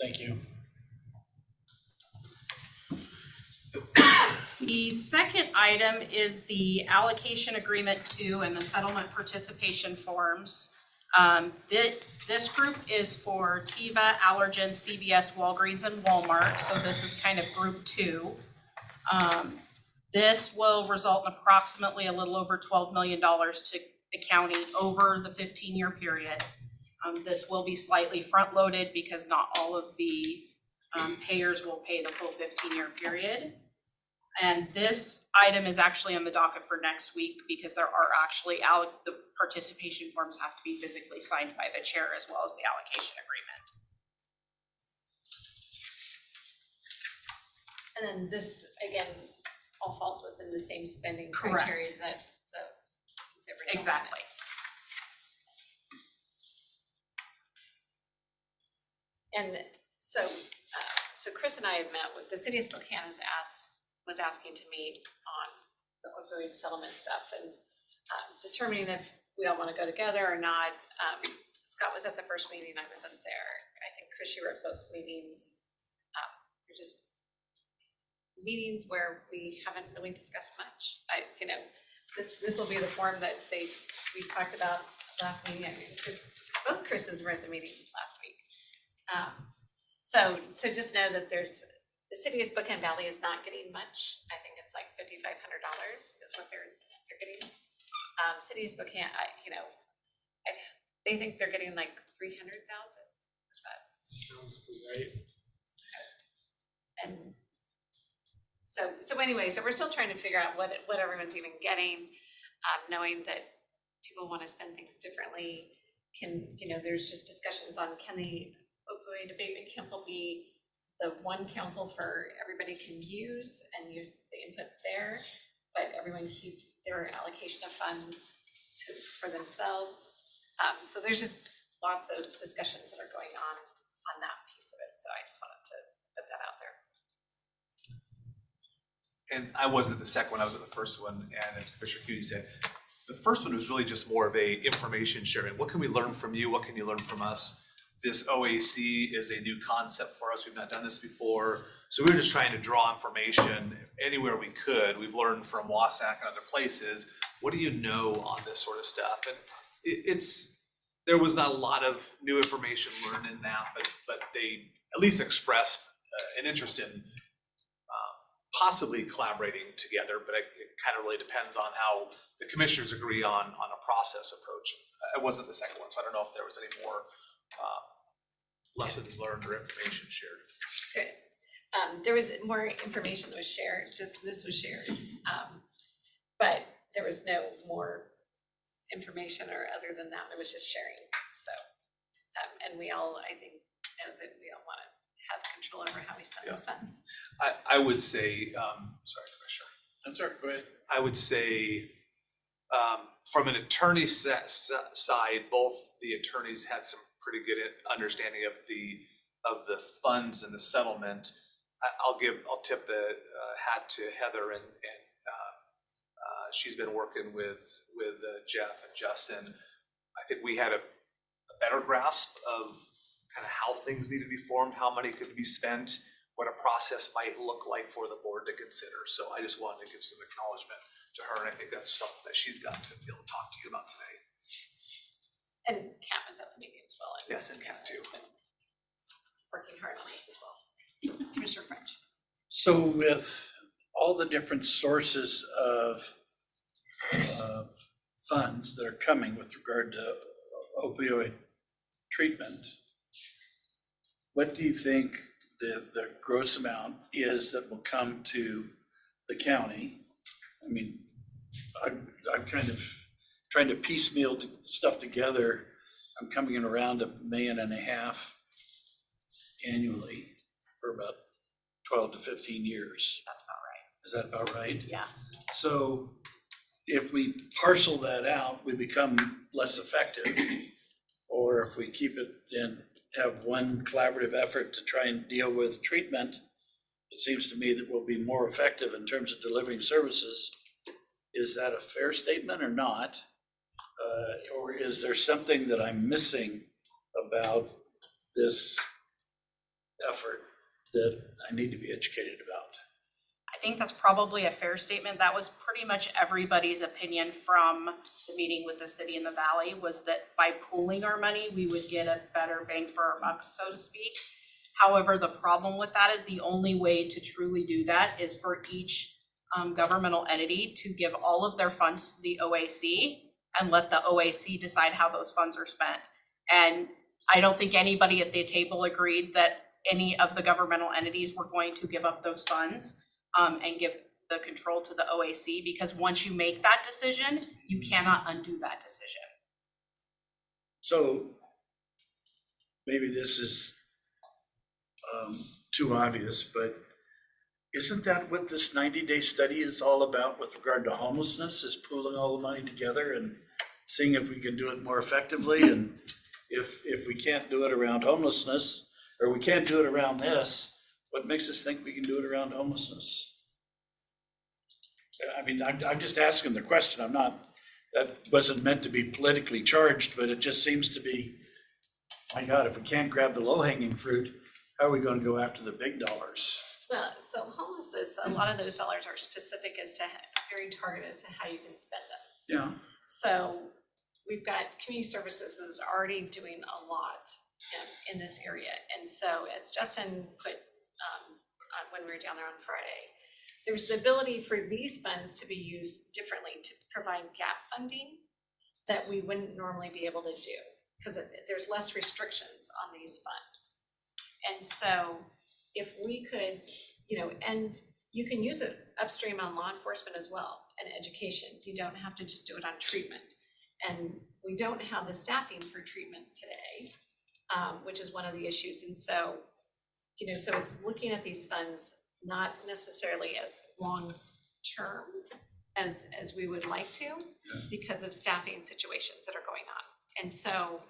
thank you. The second item is the allocation agreement 2 and the settlement participation forms. This group is for Teva, Allergen, CVS, Walgreens, and Walmart, so this is kind of group 2. This will result in approximately a little over $12 million to the county over the 15-year period. This will be slightly front-loaded because not all of the payers will pay the full 15-year period. And this item is actually on the docket for next week because there are actually the participation forms have to be physically signed by the chair as well as the allocation agreement. And then this, again, all falls within the same spending Correct. criteria that the original Exactly. is. And so Chris and I have met with, the city of Spokane was asking to meet on the opioid settlement stuff and determining if we all want to go together or not. Scott was at the first meeting, I wasn't there. I think Chris, you were at both meetings. We're just meetings where we haven't really discussed much. This will be the form that we talked about last meeting. I mean, both Chris's were at the meeting last week. So just know that the city of Spokane Valley is not getting much. I think it's like $5,500 is what they're getting. City of Spokane, they think they're getting like 300,000. Sounds right. And so anyway, so we're still trying to figure out what everyone's even getting, knowing that people want to spend things differently. There's just discussions on, can the opioid abatement council be the one council for everybody can use and use the input there, but everyone keep their allocation of funds for themselves. So there's just lots of discussions that are going on that piece of it. So I just wanted to put that out there. And I wasn't the second one, I was at the first one, and as Commissioner Cutie said, the first one was really just more of a information sharing. What can we learn from you? What can you learn from us? This OAC is a new concept for us. We've not done this before. So we were just trying to draw information anywhere we could. We've learned from WASAC and other places. What do you know on this sort of stuff? And there was not a lot of new information learned in that, but they at least expressed an interest in possibly collaborating together, but it kind of really depends on how the commissioners agree on a process approach. I wasn't the second one, so I don't know if there was any more lessons learned or information shared. Good. There was more information that was shared. This was shared, but there was no more information or other than that. It was just sharing. So, and we all, I think, know that we all want to have control over how we spend those funds. I would say, sorry, Commissioner. I'm sorry, go ahead. I would say, from an attorney side, both the attorneys had some pretty good understanding of the funds and the settlement. I'll tip the hat to Heather, and she's been working with Jeff and Justin. I think we had a better grasp of kind of how things need to be formed, how money could be spent, what a process might look like for the board to consider. So I just wanted to give some acknowledgement to her, and I think that's something that she's got to be able to talk to you about today. And Kat was at the meeting as well. Yes, and Kat too. Working hard on this as well. Commissioner French. So with all the different sources of funds that are coming with regard to opioid treatment, what do you think the gross amount is that will come to the county? I mean, I'm kind of trying to piecemeal stuff together. I'm coming in around $1.5 million annually for about 12 to 15 years. That's about right. Is that about right? Yeah. So if we parcel that out, we become less effective. Or if we keep it and have one collaborative effort to try and deal with treatment, it seems to me that we'll be more effective in terms of delivering services. Is that a fair statement or not? Or is there something that I'm missing about this effort that I need to be educated about? I think that's probably a fair statement. That was pretty much everybody's opinion from the meeting with the city and the valley, was that by pooling our money, we would get a better bang for our buck, so to speak. However, the problem with that is the only way to truly do that is for each governmental entity to give all of their funds to the OAC and let the OAC decide how those funds are spent. And I don't think anybody at the table agreed that any of the governmental entities were going to give up those funds and give the control to the OAC, because once you make that decision, you cannot undo that decision. So maybe this is too obvious, but isn't that what this 90-day study is all about with regard to homelessness, is pooling all the money together and seeing if we can do it more effectively? And if we can't do it around homelessness, or we can't do it around this, what makes us think we can do it around homelessness? I mean, I'm just asking the question. I'm not, that wasn't meant to be politically charged, but it just seems to be, my God, if we can't grab the low-hanging fruit, how are we going to go after the big dollars? Well, so homelessness, a lot of those dollars are specific as to, very targeted as to how you can spend them. Yeah. So we've got community services is already doing a lot in this area. And so as Justin put, when we were down there on Friday, there's the ability for these funds to be used differently to provide gap funding that we wouldn't normally be able to do because there's less restrictions on these funds. And so if we could, and you can use it upstream on law enforcement as well and education. You don't have to just do it on treatment. And we don't have the staffing for treatment today, which is one of the issues. And so, so it's looking at these funds not necessarily as long-term as we would like to because of staffing situations that are going on. And so,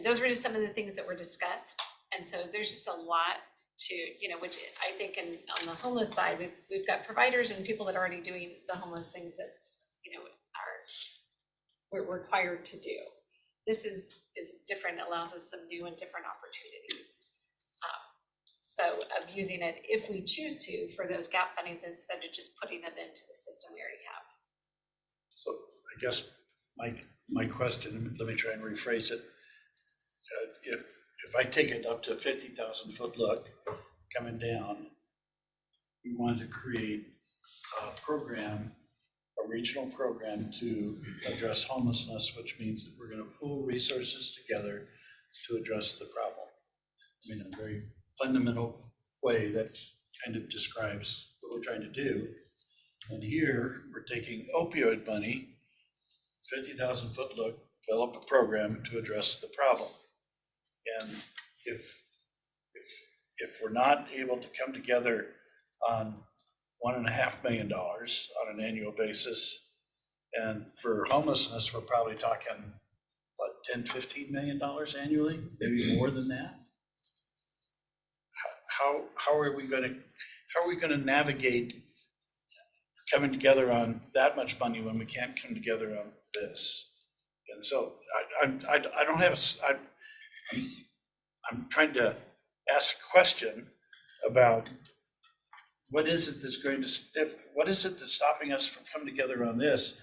those were just some of the things that were discussed. And so there's just a lot to, which I think on the homeless side, we've got providers and people that are already doing the homeless things that, we're required to do. This is different, allows us some new and different opportunities. So of using it, if we choose to, for those gap fundings instead of just putting it into the system we already have. So I guess my question, let me try and rephrase it. If I take it up to 50,000 foot look coming down, we want to create a program, a regional program to address homelessness, which means that we're going to pool resources together to address the problem. I mean, a very fundamental way that kind of describes what we're trying to do. And here we're taking opioid money, 50,000 foot look, develop a program to address the problem. And if we're not able to come together on $1.5 million on an annual basis, and for homelessness, we're probably talking, what, $10-15 million annually, maybe more than that. How are we going to navigate coming together on that much money when we can't come together on this? And so I don't have I'm trying to ask a question about what is it that's stopping us from coming together on this?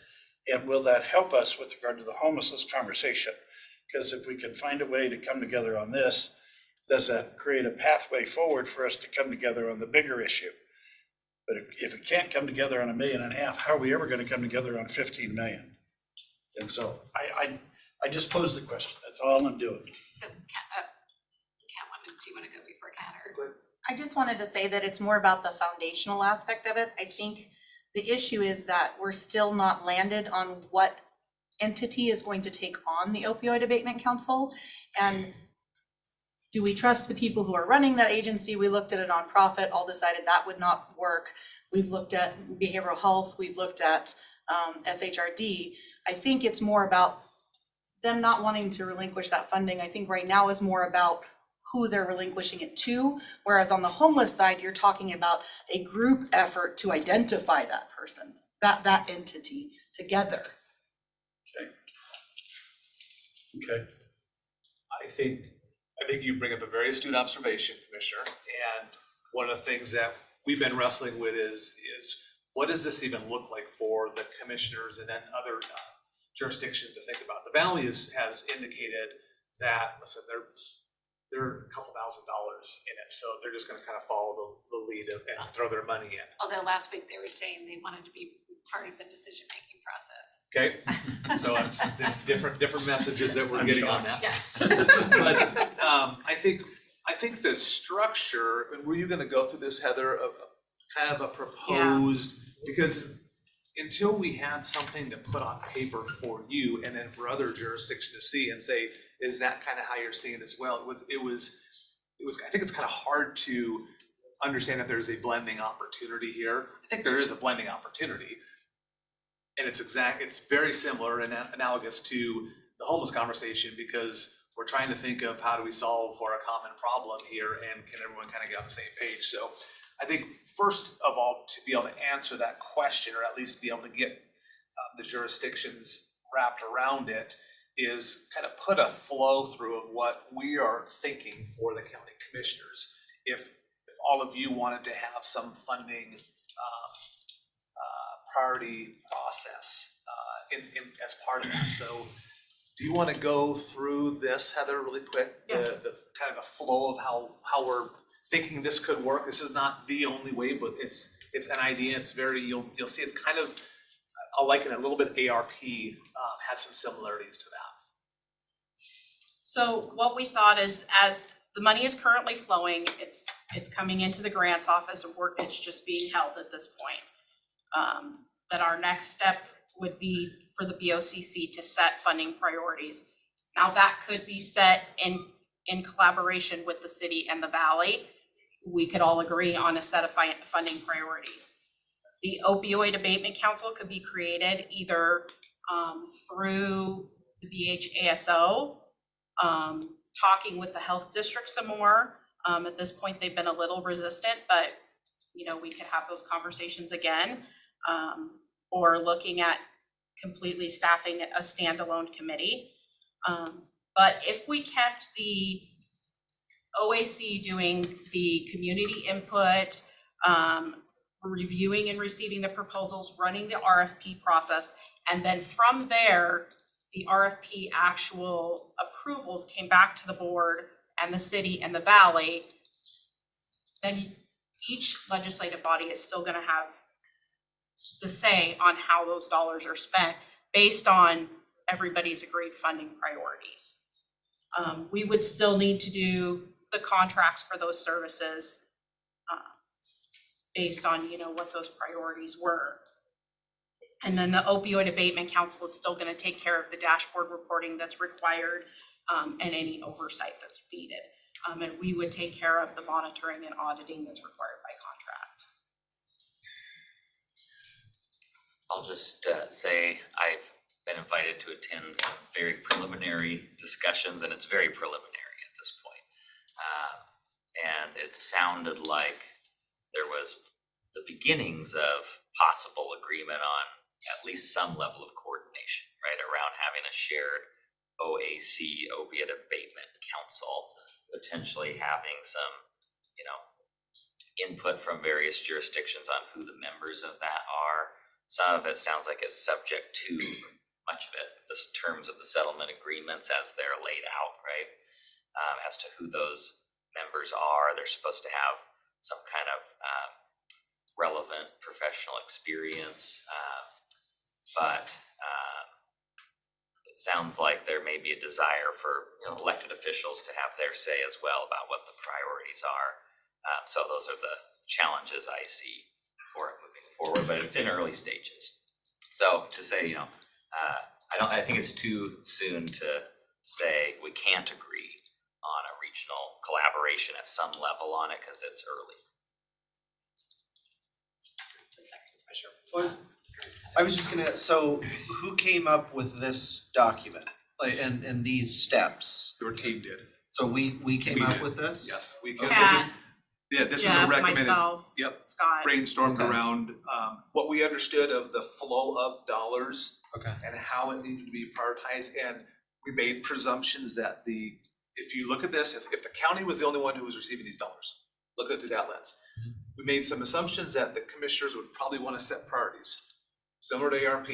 And will that help us with regard to the homelessness conversation? Because if we can find a way to come together on this, does that create a pathway forward for us to come together on the bigger issue? But if we can't come together on $1.5 million, how are we ever going to come together on 15 million? And so I just posed the question. That's all I'm doing. So, do you want to go before Kat or? I just wanted to say that it's more about the foundational aspect of it. I think the issue is that we're still not landed on what entity is going to take on the Opioid Abatement Council. And do we trust the people who are running that agency? We looked at a nonprofit, all decided that would not work. We've looked at behavioral health, we've looked at SHRD. I think it's more about them not wanting to relinquish that funding. I think right now is more about who they're relinquishing it to. Whereas on the homeless side, you're talking about a group effort to identify that person, that entity together. Okay. I think you bring up a very astute observation, Commissioner. And one of the things that we've been wrestling with is what does this even look like for the commissioners and then other jurisdictions to think about? The Valley has indicated that, listen, they're a couple $1,000s in it, so they're just going to kind of follow the lead and throw their money in. Although last week they were saying they wanted to be part of the decision-making process. Okay, so it's different messages that we're getting on that. Yeah. But I think the structure, and were you going to go through this, Heather, of kind of a proposed, because until we had something to put on paper for you and then for other jurisdictions to see and say, is that kind of how you're seeing it as well? It was I think it's kind of hard to understand if there's a blending opportunity here. I think there is a blending opportunity. And it's very similar and analogous to the homeless conversation, because we're trying to think of how do we solve for a common problem here and can everyone kind of get on the same page. So I think first of all, to be able to answer that question, or at least be able to get the jurisdictions wrapped around it, is kind of put a flow through of what we are thinking for the county commissioners if all of you wanted to have some funding priority process in as part of that. So do you want to go through this, Heather, really quick? The kind of the flow of how we're thinking this could work. This is not the only way, but it's an idea. It's very, you'll see it's kind of, I'll liken it a little bit ARP, has some similarities to that. So what we thought is, as the money is currently flowing, it's coming into the grants office and it's just being held at this point. That our next step would be for the BOCC to set funding priorities. Now that could be set in collaboration with the city and the valley. We could all agree on a set of funding priorities. The Opioid Abatement Council could be created either through the BHASO, talking with the health district some more. At this point, they've been a little resistant, but we could have those conversations again. Or looking at completely staffing a standalone committee. But if we kept the OAC doing the community input, reviewing and receiving the proposals, running the RFP process, and then from there, the RFP actual approvals came back to the board and the city and the valley, then each legislative body is still gonna have the say on how those dollars are spent based on everybody's agreed funding priorities. We would still need to do the contracts for those services based on what those priorities were. And then the Opioid Abatement Council is still going to take care of the dashboard reporting that's required and any oversight that's needed. And we would take care of the monitoring and auditing that's required by contract. I'll just say I've been invited to attend some very preliminary discussions, and it's very preliminary at this point. And it sounded like there was the beginnings of possible agreement on at least some level of coordination, right, around having a shared OAC, Opiate Abatement Council, potentially having some, input from various jurisdictions on who the members of that are. Some of it sounds like it's subject to, much of it, the terms of the settlement agreements as they're laid out, right? As to who those members are. They're supposed to have some kind of relevant professional experience, but it sounds like there may be a desire for elected officials to have their say as well about what the priorities are. So those are the challenges I see for it moving forward, but it's in early stages. So to say, I think it's too soon to say we can't agree on a regional collaboration at some level on it because it's early. I was just gonna, so who came up with this document, and these steps? Your team did. So we came up with this? Yes, we Okay. can. This is a Jeff, recommended. myself, Yep. Scott. Brainstormed Okay. around what we understood of the flow of dollars. Okay. And how it needed to be prioritized, and we made presumptions that if you look at this, if the county was the only one who was receiving these dollars, look at it through that lens. We made some assumptions that the commissioners would probably want to set priorities, similar to ARP.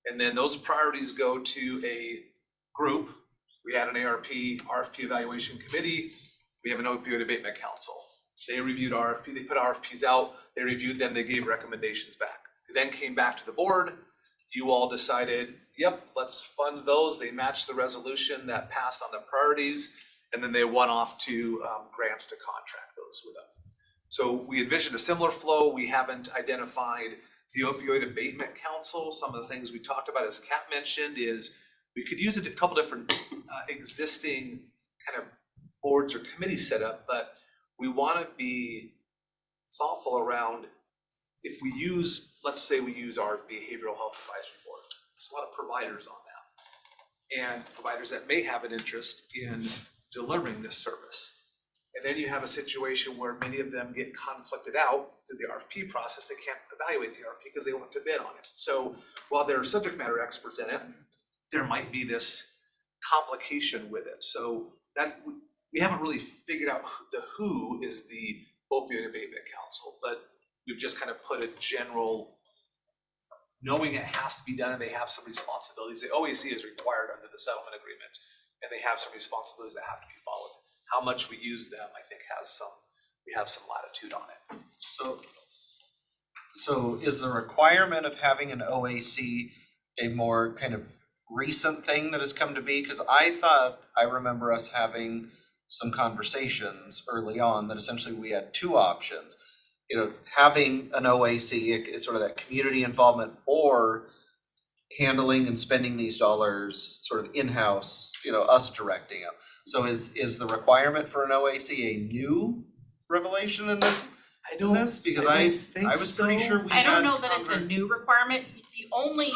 And then those priorities go to a group. We had an RFP evaluation committee. We have an opioid abatement council. They reviewed RFP, they put RFPs out, they reviewed them, they gave recommendations back. They then came back to the board. You all decided, yep, let's fund those. They matched the resolution that passed on the priorities, and then they went off to grants to contract those with them. So we envisioned a similar flow. We haven't identified the Opioid Abatement Council. Some of the things we talked about, as Kat mentioned, is we could use a couple different existing kind of boards or committees set up, but we want to be thoughtful around if we use, let's say we use our Behavioral Health Advisory Board. There's a lot of providers on that, and providers that may have an interest in delivering this service. And then you have a situation where many of them get conflicted out through the RFP process. They can't evaluate the RFP because they want to bid on it. So while they're subject matter experts in it, there might be this complication with it. So that we haven't really figured out the who is the opioid abatement council, but we've just kind of put a general, knowing it has to be done and they have some responsibilities. The OAC is required under the settlement agreement, and they have some responsibilities that have to be followed. How much we use them, I think, we have some latitude on it. So is the requirement of having an OAC a more kind of recent thing that has come to be? Because I remember us having some conversations early on that essentially we had two options. You know, having an OAC, is sort of that community involvement, or handling and spending these dollars sort of in-house, you know, us directing them. So is the requirement for an OAC a new revelation in this? Because I was pretty sure we had. I don't know that it's a new requirement. The only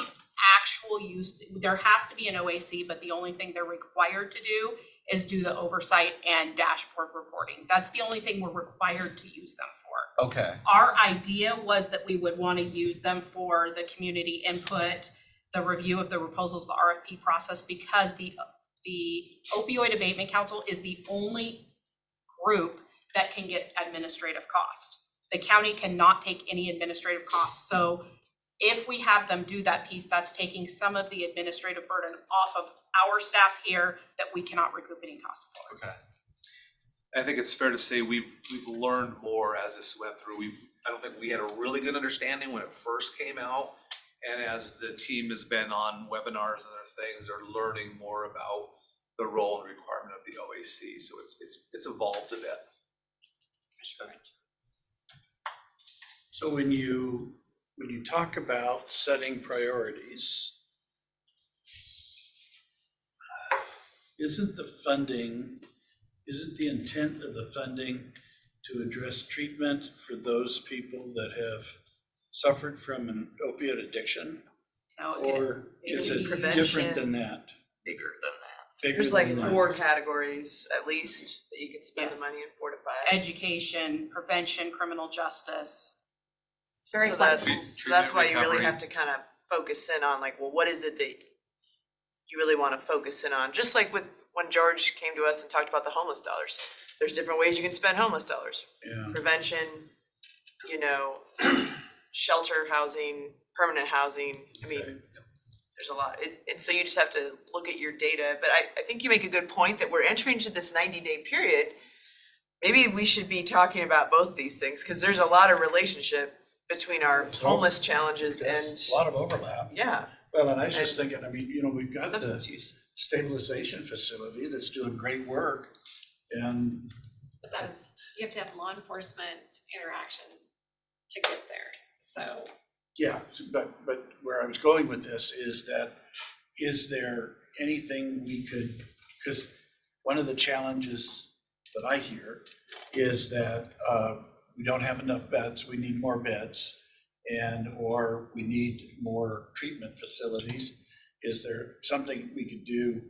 actual use, there has to be an OAC, but the only thing they're required to do is do the oversight and dashboard reporting. That's the only thing we're required to use them for. Okay. Our idea was that we would want to use them for the community input, the review of the proposals, the RFP process, because the Opioid Abatement Council is the only group that can get administrative cost. The county cannot take any administrative costs. So if we have them do that piece, that's taking some of the administrative burden off of our staff here that we cannot recoup any costs for. Okay. I think it's fair to say we've learned more as this went through. I don't think we had a really good understanding when it first came out. And as the team has been on webinars and other things, are learning more about the role and requirement of the OAC. So it's evolved a bit. So when you talk about setting priorities, isn't the intent of the funding to address treatment for those people that have suffered from an opiate addiction? No, Or is it Prevention. different than that? Bigger than that. Bigger There's like than that? 4 categories at least that you can spend the Yes. money in, 4 to 5. Education, prevention, criminal justice. It's very flexible. Treatment, So that's why you really recovery. have to kind of focus in on like, well, what is it that you really want to focus in on? Just like with when George came to us and talked about the homeless dollars. There's different ways you can spend homeless dollars. Yeah. Prevention, you know, shelter housing, permanent housing. I mean, there's a lot. And so you just have to look at your data. But I think you make a good point that we're entering into this 90-day period. Maybe we should be talking about both of these things because there's a lot of relationship between our homeless challenges and There's a lot of overlap. yeah. Well, and I was just thinking, I mean, you know, we've got Substance the use. stabilization facility that's doing great work. And But that's, you have to have law enforcement interaction to get there, so. yeah, but where I was going with this is that, is there anything we could, because one of the challenges that I hear is that we don't have enough beds, we need more beds, or we need more treatment facilities. Is there something we could do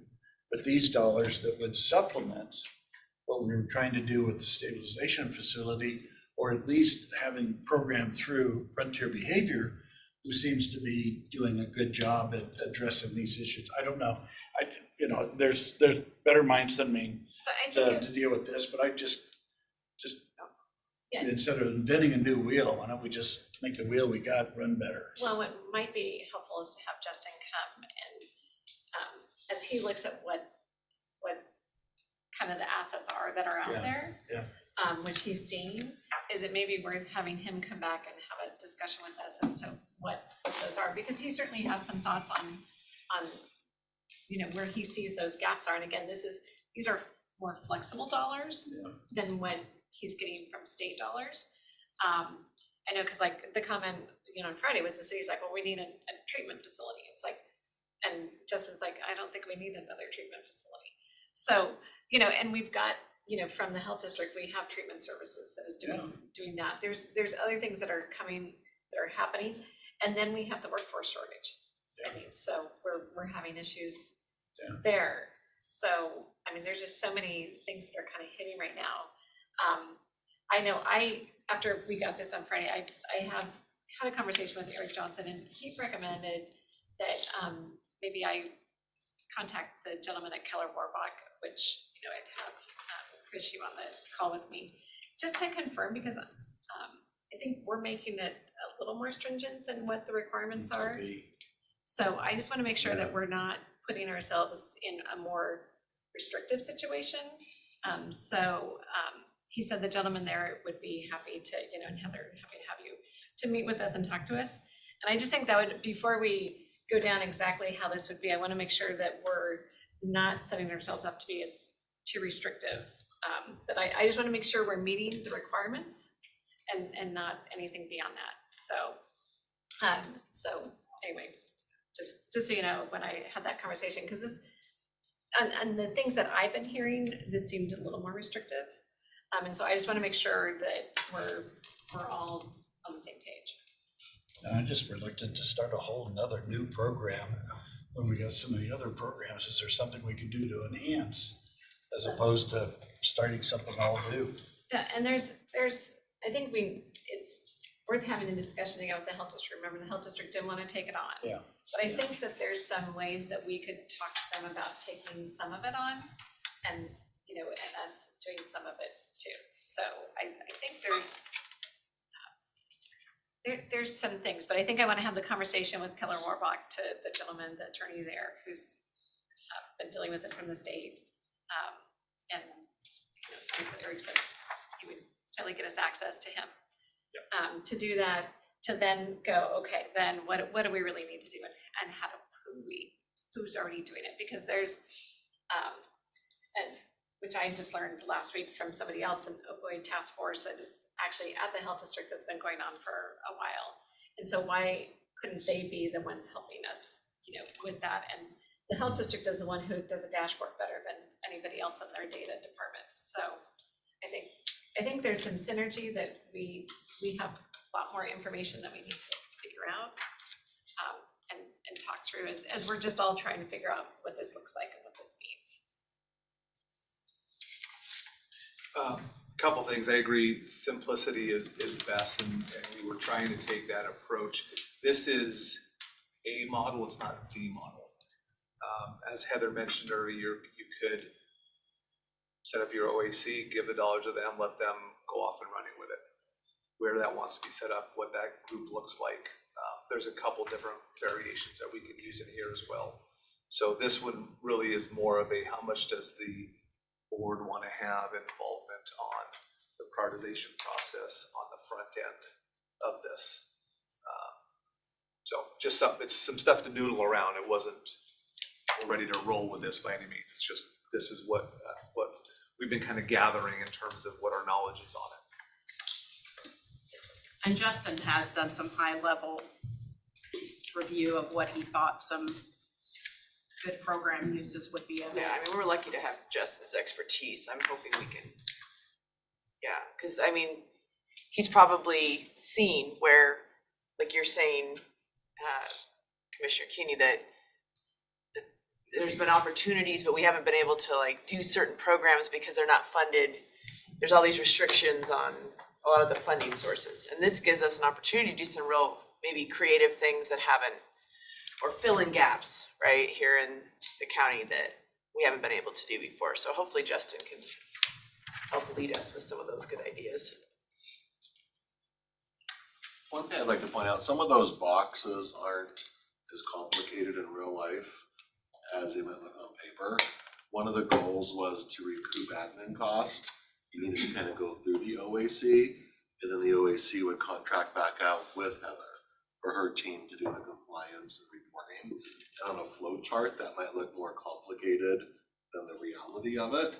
with these dollars that would supplement what we were trying to do with the stabilization facility, or at least having programmed through Frontier Behavior, who seems to be doing a good job at addressing these issues? I don't know. There's better minds than me So I think, to deal with this, but I just Yeah. instead of inventing a new wheel, why don't we just make the wheel we got run better? well, what might be helpful is to have Justin come and, as he looks at what kind of the assets are that are out Yeah, there. yeah. Which he's seen, is it maybe worth having him come back and have a discussion with us as to what those are? Because he certainly has some thoughts on, where he sees those gaps are. And again, these are more flexible dollars than what he's getting from state dollars. I know, because like the comment, on Friday was the city's like, well, we need a treatment facility. It's like, and Justin's like, I don't think we need another treatment facility. So, and we've got, from the health district, we have treatment services that is doing that. There's other things that are coming, that are happening. And then we have the workforce shortage. I mean, so we're having issues there. So, I mean, there's just so many things that are kind of hitting right now. I know after we got this on Friday, I have had a conversation with Eric Johnson, and he recommended that maybe I contact the gentleman at Keller Warbach, which, I'd have Chris Hsu on the call with me, just to confirm, because I think we're making it a little more stringent than what the requirements are. So I just want to make sure that we're not putting ourselves in a more restrictive situation. He said the gentleman there would be happy to, and Heather, happy to have you to meet with us and talk to us. And I just think that would, before we go down exactly how this would be, I want to make sure that we're not setting ourselves up to be as too restrictive. But I just want to make sure we're meeting the requirements and not anything beyond that. So anyway, just so you know, when I had that conversation, because this, and the things that I've been hearing, this seemed a little more restrictive. And so I just want to make sure that we're all on the same page. And I'm just reluctant to start a whole nother new program when we got so many other programs. Is there something we can do to enhance as opposed to starting something all new? Yeah, and there's, I think it's worth having a discussion again with the health district. Remember, the health district didn't want to take it on. Yeah. But I think that there's some ways that we could talk to them about taking some of it on and, and us doing some of it too. So I think there's some things, but I think I want to have the conversation with Keller Warbach, to the gentleman, the attorney there, who's been dealing with it from the state. And it's nice that Eric said he would totally get us access to him. To do that, to then go, okay, then what do we really need to do, and who's already doing it? Because there's, and which I just learned last week from somebody else, an opioid task force that is actually at the health district that's been going on for a while. And so why couldn't they be the ones helping us, with that? And the health district is the one who does a dashboard better than anybody else in their data department. So I think there's some synergy that we have a lot more information that we need to figure out and talk through as we're just all trying to figure out what this looks like and what this means. Couple things, I agree, simplicity is best, and we were trying to take that approach. This is a model, it's not the model. As Heather mentioned earlier, you could set up your OAC, give the dollar to them, let them go off and running with it. Where that wants to be set up, what that group looks like. There's a couple different variations that we could use in here as well. So this one really is more of a, how much does the board want to have involvement on the prioritization process on the front end of this. So just it's some stuff to noodle around. It wasn't, we're ready to roll with this by any means. It's just, this is what we've been kind of gathering in terms of what our knowledge is on it. And Justin has done some high level review of what he thought some good program uses would be of it. Yeah, I mean, we're lucky to have Justin's expertise. I'm hoping we can, because I mean, he's probably seen where, like you're saying, Commissioner Keeney, that there's been opportunities, but we haven't been able to do certain programs because they're not funded. There's all these restrictions on a lot of the funding sources. And this gives us an opportunity to do some real, maybe creative things that haven't, or fill in gaps, right, here in the county that we haven't been able to do before. So hopefully Justin can help lead us with some of those good ideas. One thing I'd like to point out, some of those boxes aren't as complicated in real life as they might look on paper. One of the goals was to recoup admin costs. You needed to kind of go through the OAC, and then the OAC would contract back out with Heather for her team to do the compliance and reporting. And on a flow chart, that might look more complicated than the reality of it.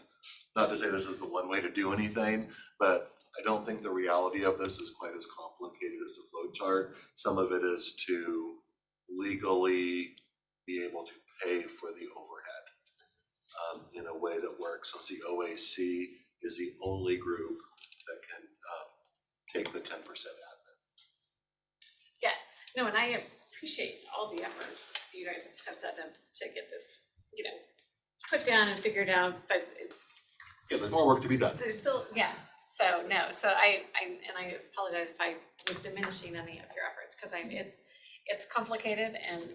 Not to say this is the one way to do anything, but I don't think the reality of this is quite as complicated as the flow chart. Some of it is to legally be able to pay for the overhead in a way that works. Since the OAC is the only group that can take the 10% admin. Yeah, no, and I appreciate all the efforts you guys have done to get this, put down and figured out, but it's. Yeah, there's more work to be done. There's still, so no, so I apologize if I was diminishing any of your efforts, because it's complicated and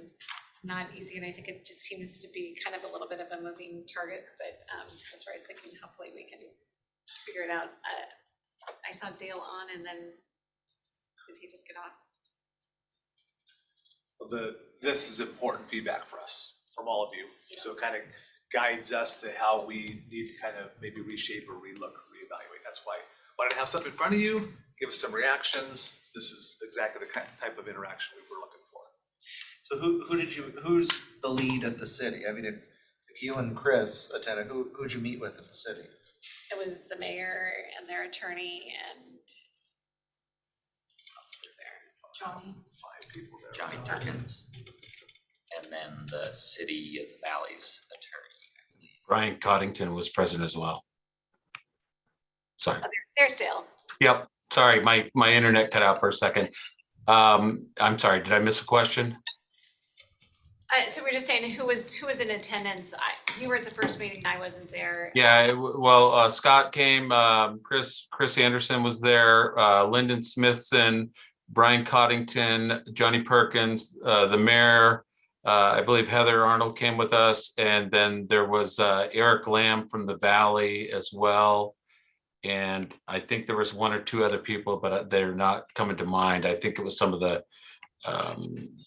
not easy, and I think it just seems to be kind of a little bit of a moving target, but that's where I was thinking hopefully we can figure it out. I saw Dale on and then did he just get off? This is important feedback for us, from all of you. So it kind of guides us to how we need to kind of maybe reshape or relook, reevaluate. That's why to have something in front of you, give us some reactions. This is exactly the type of interaction we were looking for. So who's the lead at the city? I mean, if you and Chris attended, who'd you meet with at the city? It was the mayor and their attorney and who else was there? Johnny. 5 people there. Johnny Perkins. And then the City of the Valley's attorney. Brian Coddington was present as well. Sorry. Oh, they're still. Yep. Sorry, my internet cut out for a second. I'm sorry, did I miss a question? So we're just saying who was in attendance. You were at the first meeting, I wasn't there. Yeah, well, Scott came, Chris Anderson was there, Lyndon Smithson, Brian Coddington, Johnny Perkins, the mayor, I believe Heather Arnold came with us, and then there was Eric Lamb from the Valley as well. And I think there was 1 or 2 other people, but they're not coming to mind. I think it was some of the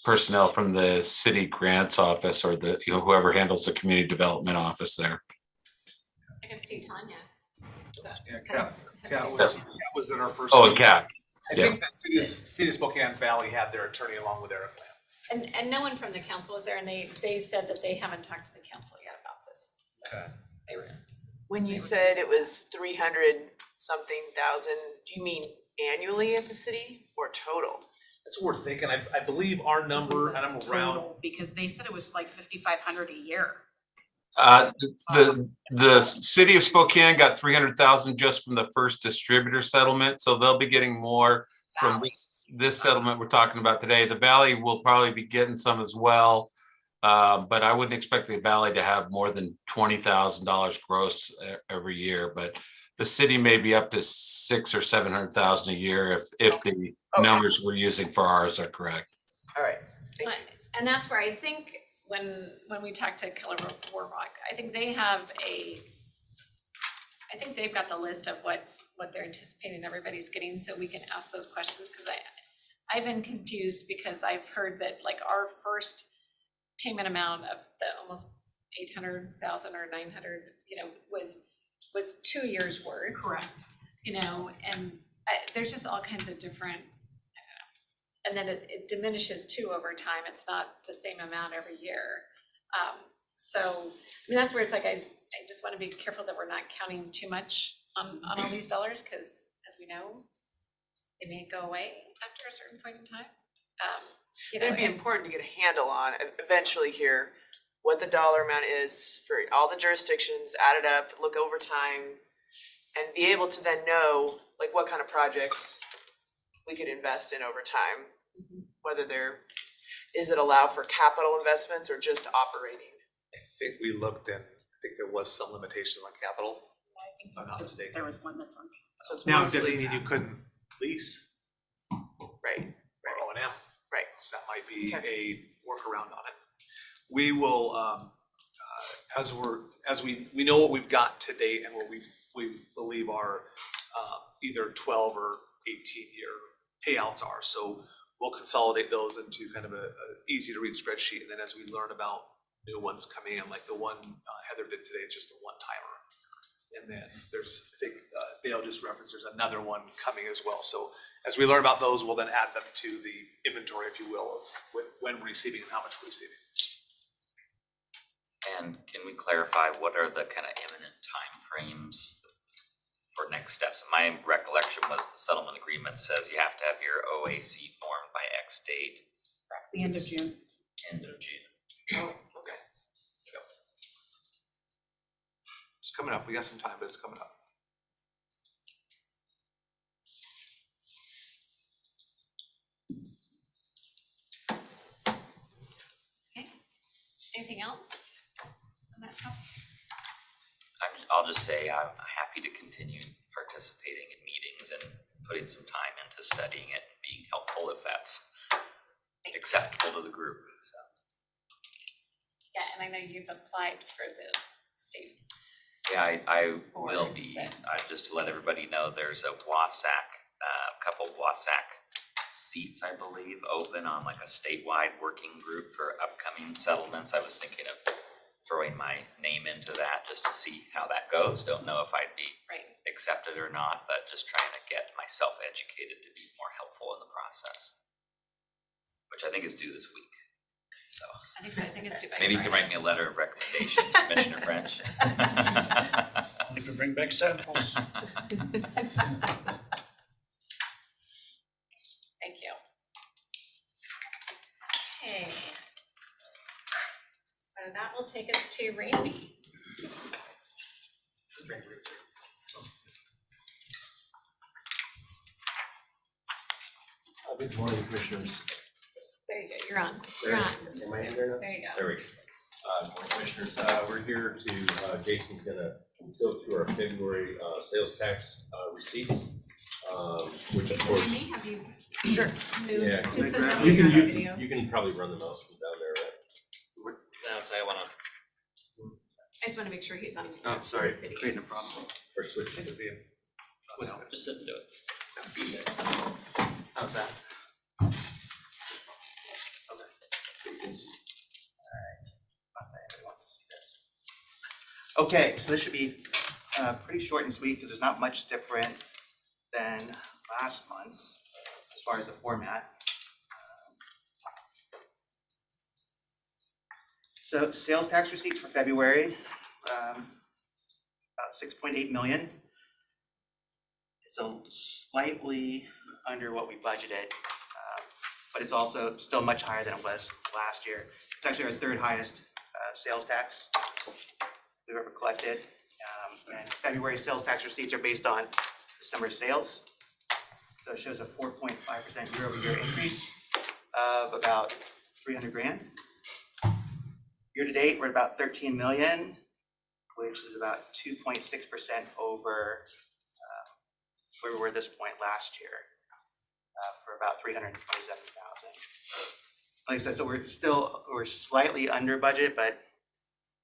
personnel from the city grants office, or the, whoever handles the community development office there. I got to see Tanya. Yeah, Kat was in our first. Oh, and Kat. I think the city of Spokane Valley had their attorney along with Eric Lamb. And no one from the council was there, and they said that they haven't talked to the council yet about this. So Okay. they were. When you said it was 300-something thousand, do you mean annually at the city or total? That's what we're thinking. I believe our number, and I'm around. Total, because they said it was like 5,500 a year. The city of Spokane got 300,000 just from the first distributor settlement, so they'll be getting more from this settlement we're talking about today. The Valley will probably be getting some as well, but I wouldn't expect the Valley to have more than $20,000 gross every year. But the city may be up to 600,000 or 700,000 a year if the numbers we're using for ours are correct. All right, thank you. And that's where I think when we talked to Keller Warrock, I think they've got the list of what they're anticipating everybody's getting, so we can ask those questions, because I've been confused, because I've heard that like our first payment amount of the almost 800,000 or 900, was 2 years worth. Correct. And there's just all kinds of different, and then it diminishes too over time. It's not the same amount every year. So, I mean, that's where it's like, I just want to be careful that we're not counting too much on all these dollars, because as we know, they may go away after a certain point in time. It'd be important to get a handle on eventually here, what the dollar amount is for all the jurisdictions, add it up, look over time, and be able to then know like what kind of projects we could invest in over time, whether is it allow for capital investments or just operating? I think we looked, and I think there was some limitations on capital. I think If I'm not mistaken. there was limits on. So it's Now, it doesn't mostly, mean you couldn't lease right, or O&M. right. So that might be Okay. a workaround on it. We will, as we know what we've got to date and what we believe are either 12 or 18-year payouts are. So we'll consolidate those into kind of a easy to read spreadsheet. And then as we learn about new ones coming in, like the one Heather did today, it's just a one-timer. And then there's, I think Dale just referenced, there's another one coming as well. So as we learn about those, we'll then add them to the inventory, if you will, of when we're receiving and how much we're receiving. And can we clarify what are the kind of imminent timeframes for next steps? My recollection was the settlement agreement says you have to have your OAC formed by X date. The end of June. End of June. Oh, okay. It's coming up. We got some time, but it's coming up. Okay. Anything else on that topic? I'll just say I'm happy to continue participating in meetings and putting some time into studying it and being helpful if that's acceptable to the group, so. Yeah, and I know you've applied for the state Yeah, I will be, just to let everybody know, there's a WASAC, couple WASAC seats, I believe, open on like a statewide working group for upcoming settlements. I was thinking of throwing my name into that just to see how that goes. Don't know if I'd be accepted or not, but just trying to get myself educated to be more helpful in the process, which I think is due this week. So I think it's due by maybe you can write me a letter of recommendation, Commissioner French. If you bring back samples. Thank you. Okay. So that will take us to Randy. Good morning, Commissioners. There you go, you're on. You're on. Am I in there now? There you go. There we go. Good morning, Commissioners. We're here to, Jason's gonna go through our February sales tax receipts, which of course. May have you Sure. moved Yeah, to sit down you with can, that video. you can probably run the mouse from down there, right? So I wanna. I just want to make sure he's on. Oh, sorry, video. creating a problem. Or switch to the. Just sit and do it. How's that? Everybody wants to see this. Okay, so this should be pretty short and sweet because there's not much different than last month's as far as the format. So sales tax receipts for February, about 6.8 million. It's a slightly under what we budgeted, but it's also still much higher than it was last year. It's actually our third highest sales tax we've ever collected. And February sales tax receipts are based on December sales. So it shows a 4.5% year-over-year increase of about 300 grand. Year to date, we're at about 13 million, which is about 2.6% over where we were at this point last year, for about 327,000. Like I said, so we're slightly under budget, but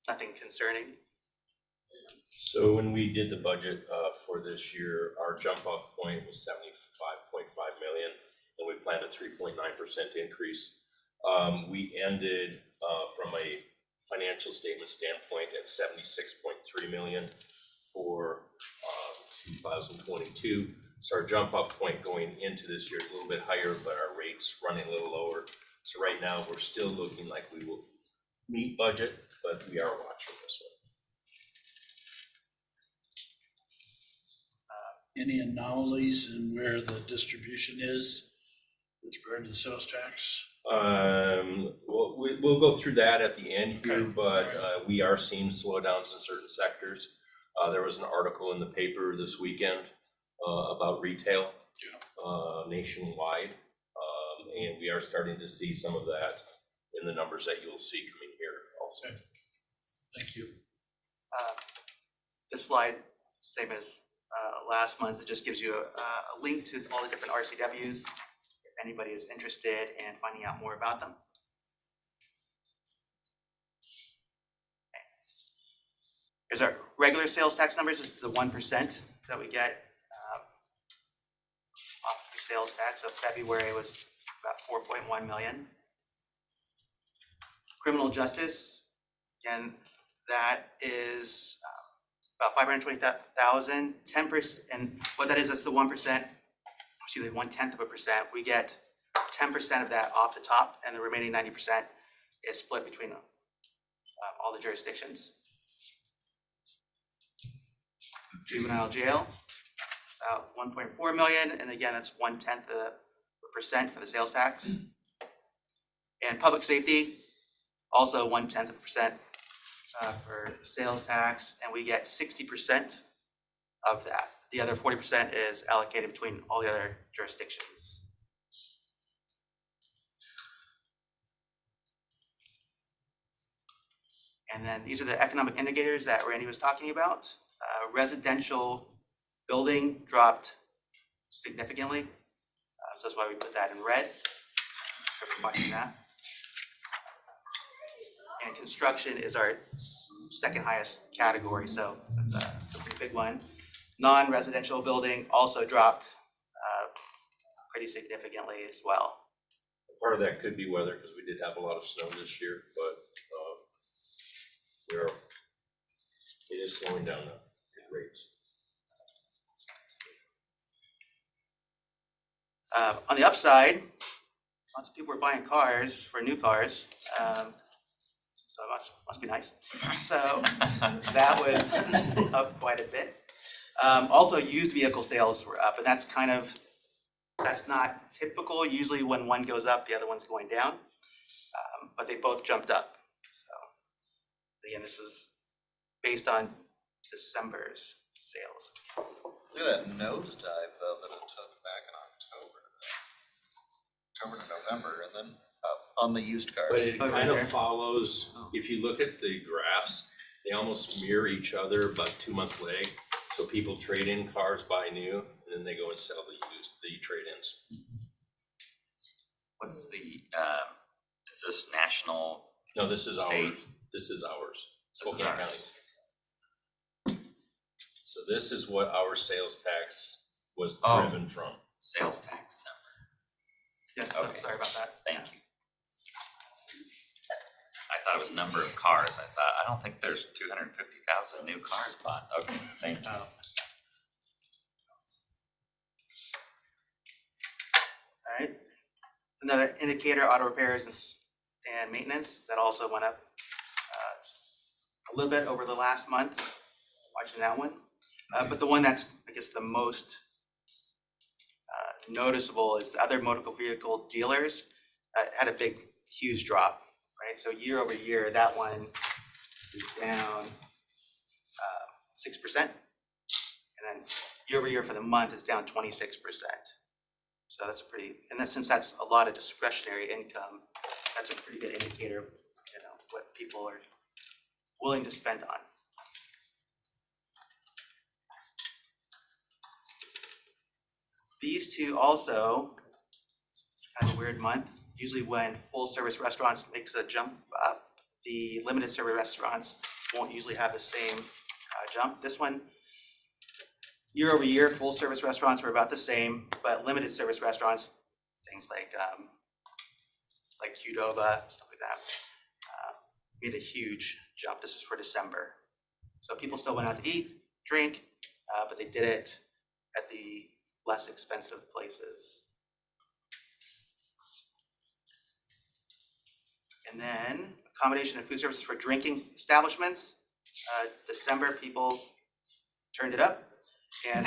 nothing concerning. So when we did the budget for this year, our jump off point was 75.5 million, and we planned a 3.9% increase. We ended from a financial statement standpoint at 76.3 million for 2022. So our jump off point going into this year is a little bit higher, but our rates running a little lower. So right now, we're still looking like we will meet budget, but we are watching this one. Any anomalies in where the distribution is with regard to the sales tax? We'll go through that at the end here, but we are seeing slowdowns in certain sectors. There was an article in the paper this weekend about retail nationwide, and we are starting to see some of that in the numbers that you'll see coming here also. Thank you. This slide, same as last month, it just gives you a link to all the different RCWs if anybody is interested in finding out more about them. Okay. Here's our regular sales tax numbers. This is the 1% that we get off the sales tax. So February was about 4.1 million. Criminal justice, again, that is about 520,000, 10%, and what that is, that's the 1%, excuse me, 0.1%. We get 10% of that off the top, and the remaining 90% is split between all the jurisdictions. Juvenile jail, about 1.4 million, and again, that's 0.1% for the sales tax. And public safety, also 0.1% for sales tax, and we get 60% of that. The other 40% is allocated between all the other jurisdictions. And then these are the economic indicators that Randy was talking about. Residential building dropped significantly, so that's why we put that in red. So we're watching that. And construction is our second highest category, so that's a pretty big one. Non-residential building also dropped pretty significantly as well. Part of that could be weather, because we did have a lot of snow this year, but it is slowing down now at rates. On the upside, lots of people were buying cars for new cars, so it must be nice. So that was up quite a bit. Also, used vehicle sales were up, and that's not typical. Usually when one goes up, the other one's going down, but they both jumped up. So again, this was based on December's sales. Look at that nosedive though that it took back in October to November, and then up on the used cars. But it kind of follows, if you look at the graphs, they almost mirror each other about 2-month lag. So people trade in cars, buy new, and then they go and sell the trade-ins. What's the, is this national? No, this is state? ours. This is ours. This is Spokane ours. County. So this is what our sales tax was Oh. driven from. Sales tax number. Yes, Okay. sorry about that. Thank you. I thought it was number of cars. I don't think there's 250,000 new cars bought. Okay, thank you. All right. Another indicator, auto repairs and maintenance, that also went up a little bit over the last month, watching that one. But the one that's, I guess, the most noticeable is the other motor vehicle dealers had a big, huge drop, right? So year over year, that one is down 6%. And then year over year for the month is down 26%. So that's a pretty, and that's, since that's a lot of discretionary income, that's a pretty good indicator of, what people are willing to spend on. These two also, it's kind of a weird month. Usually when full service restaurants makes a jump up, the limited service restaurants won't usually have the same jump. This one, year over year, full service restaurants were about the same, but limited service restaurants, things like Qdoba, stuff like that, made a huge jump. This is for December. So people still went out to eat, drink, but they did it at the less expensive places. And then accommodation and food services for drinking establishments. December, people turned it up and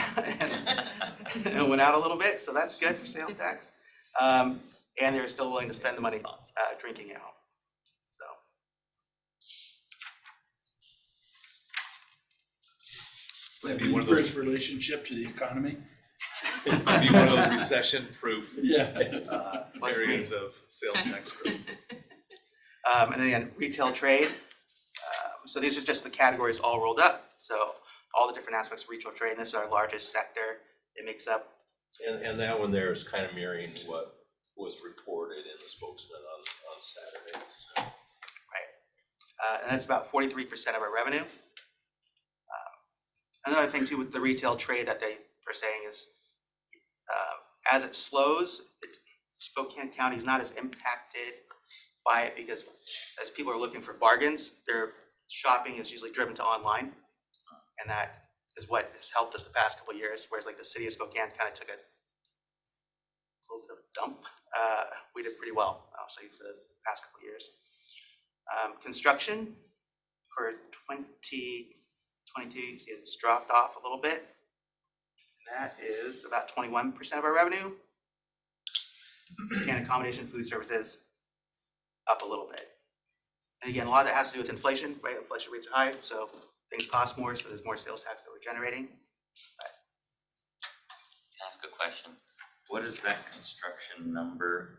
it went out a little bit, so that's good for sales tax. And they're still willing to spend the money drinking at home. So It's maybe one of those relationship to the economy. It's gonna be one of those recession-proof Yeah. areas of sales tax growth. And then again, retail trade. So these are just the categories all rolled up. So all the different aspects of retail trade, and this is our largest sector. It makes up. And that one there is kind of mirroring what was reported in the spokesman on Saturday. So. Right. And that's about 43% of our revenue. Another thing too with the retail trade that they were saying is as it slows, Spokane County is not as impacted by it because as people are looking for bargains, their shopping is usually driven to online. And that is what has helped us the past couple of years, whereas like the city of Spokane kind of took a little bit of a dump. We did pretty well, obviously, for the past couple of years. Construction for 2022, you see it's dropped off a little bit. That is about 21% of our revenue. And accommodation, food services, up a little bit. And again, a lot of that has to do with inflation, right? Inflation rates are high, so things cost more, so there's more sales tax that we're generating. Can I ask a question? What is that construction number?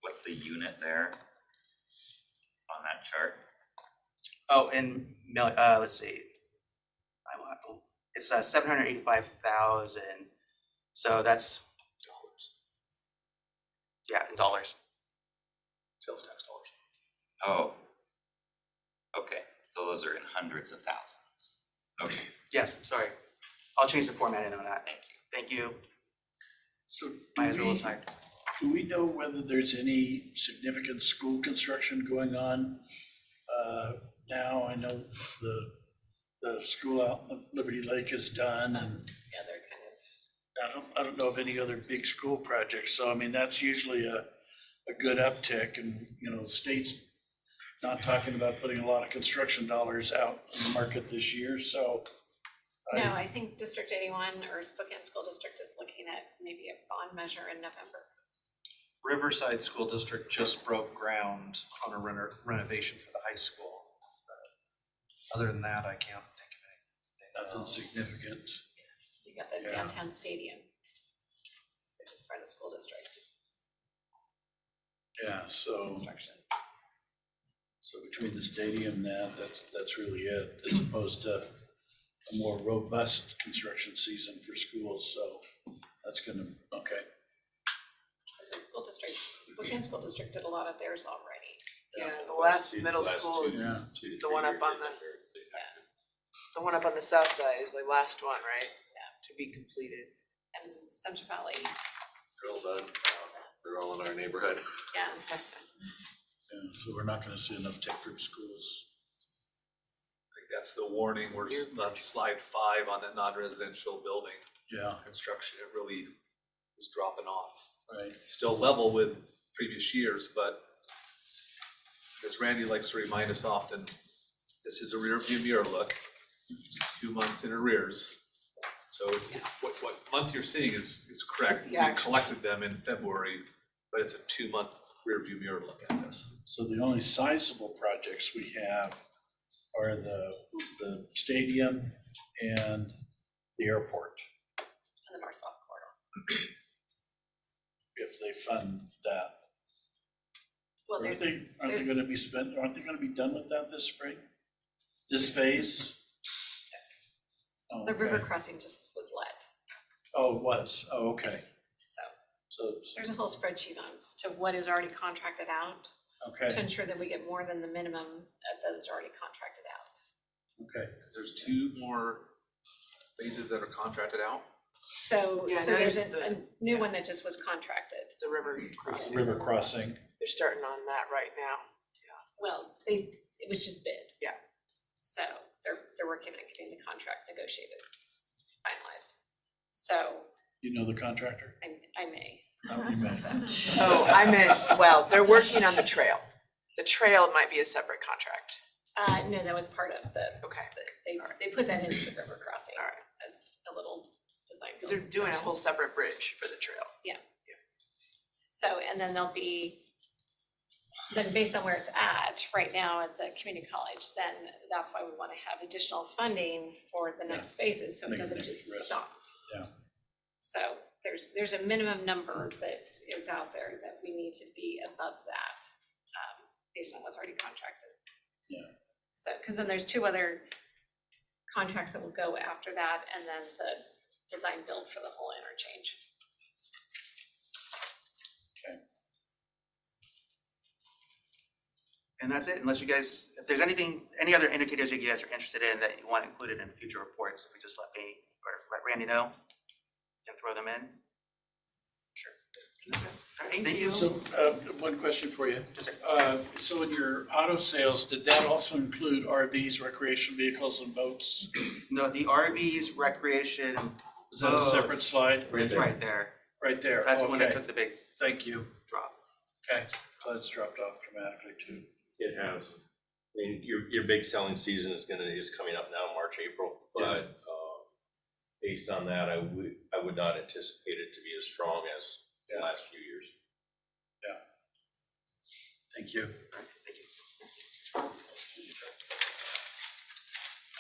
What's the unit there on that chart? Oh, and let's see. It's 785,000. So that's dollars. Yeah, in dollars. Sales tax dollars. Oh, Okay, so those are in hundreds of thousands. Okay. Yes, sorry. I'll change the formatting on that. Thank you. Thank you. So My eyes are a do little tired. we know whether there's any significant school construction going on? Now, I know the school out of Liberty Lake is done, and Yeah, they're kind of, I don't know of any other big school projects, so I mean, that's usually a good uptick, and, you know, the state's not talking about putting a lot of construction dollars out in the market this year, so. no, I think District 81 or Spokane School District is looking at maybe a bond measure in November. Riverside School District just broke ground on a renovation for the high school. Other than that, I can't think of anything. Nothing significant. You got the Yeah. downtown stadium, which is part of the school district Yeah, so. construction. So between the stadium and that's really it, as opposed to a more robust construction season for schools, so that's gonna, okay. The school district, Spokane School District did a lot of theirs already. Yeah, the last middle school is the one up on the one up on the south side is the last one, right? Yeah. To be completed. And Central Valley, They're all done. They're all in our neighborhood. yeah. Yeah, so we're not gonna see an uptick from schools. I think that's the warning, we're on slide 5 on the non-residential building Yeah, construction, it really is dropping off. right. Still level with previous years, but as Randy likes to remind us often, this is a rear view mirror look. It's 2 months in arrears. So it's what month you're seeing is correct. It's the We actual. collected them in February, but it's a 2-month rear view mirror look at this. So the only sizable projects we have are the stadium and the airport, And the North South Corridor. if they fund that. Well, Aren't there's, they gonna be aren't they gonna be done with that this spring? This phase? Oh, the okay. river crossing just was let, Oh, it was, oh, okay, so so, there's a whole spreadsheet on as to what is already contracted out to okay, ensure that we get more than the minimum that is already contracted out. okay. There's 2 more phases that are contracted out. So, Yeah, I so there's noticed a new one that just was contracted. It's the river crossing. River crossing, They're starting on that right now. Well, it was just bid. Yeah. So they're working on getting the contract negotiated, finalized. So you know the contractor? I may. Oh, you may. So- Oh, I meant, well, they're working on the trail. The trail might be a separate contract. No, that was part of the, Okay. they put that into the river crossing All right. as a little design. Because they're build doing a section. whole separate bridge for the trail. So, and then there'll be, then based on where it's at right now at the community college, then that's why we want to have additional funding for the next phases, so it Make the doesn't next just rest. stop. Yeah. So there's a minimum number that is out there that we need to be above that, based on what's already contracted. Yeah. So, because then there's 2 other contracts that will go after that, and then the design build for the whole interchange. And that's it, unless you guys, if there's anything, any other indicators that you guys are interested in that you want included in future reports, we just let me, or let Randy know. Can throw them in. Sure. That's it. All right, thank you. So, one question for you. Yes, sir. So in your auto sales, did that also include RVs, recreation vehicles and boats? No, the RVs, recreation, Is that a separate boats, slide? it's right there. Right there, That's the one that okay. took the big Thank you. drop. Okay, so it's dropped off dramatically too. It has. I mean, your big selling season is coming up now, March, April, but, based on that, I would not anticipate it to be as strong as the last few years. Thank you. All right, thank you.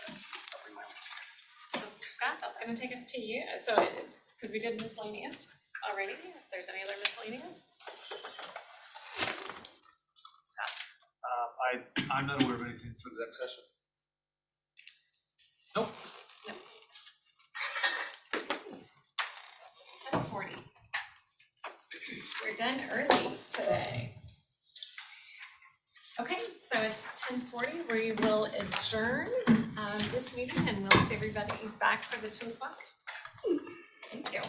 I'll bring my one. So Scott, that's gonna take us to you, so, because we did miscellaneous already, if there's any other miscellaneous? Scott? I'm not aware of anything for the exec session. Nope. It's 10:40. We're done early today. Okay, so it's 10:40. We will adjourn this meeting and we'll see everybody back for the 2 o'clock. Thank you.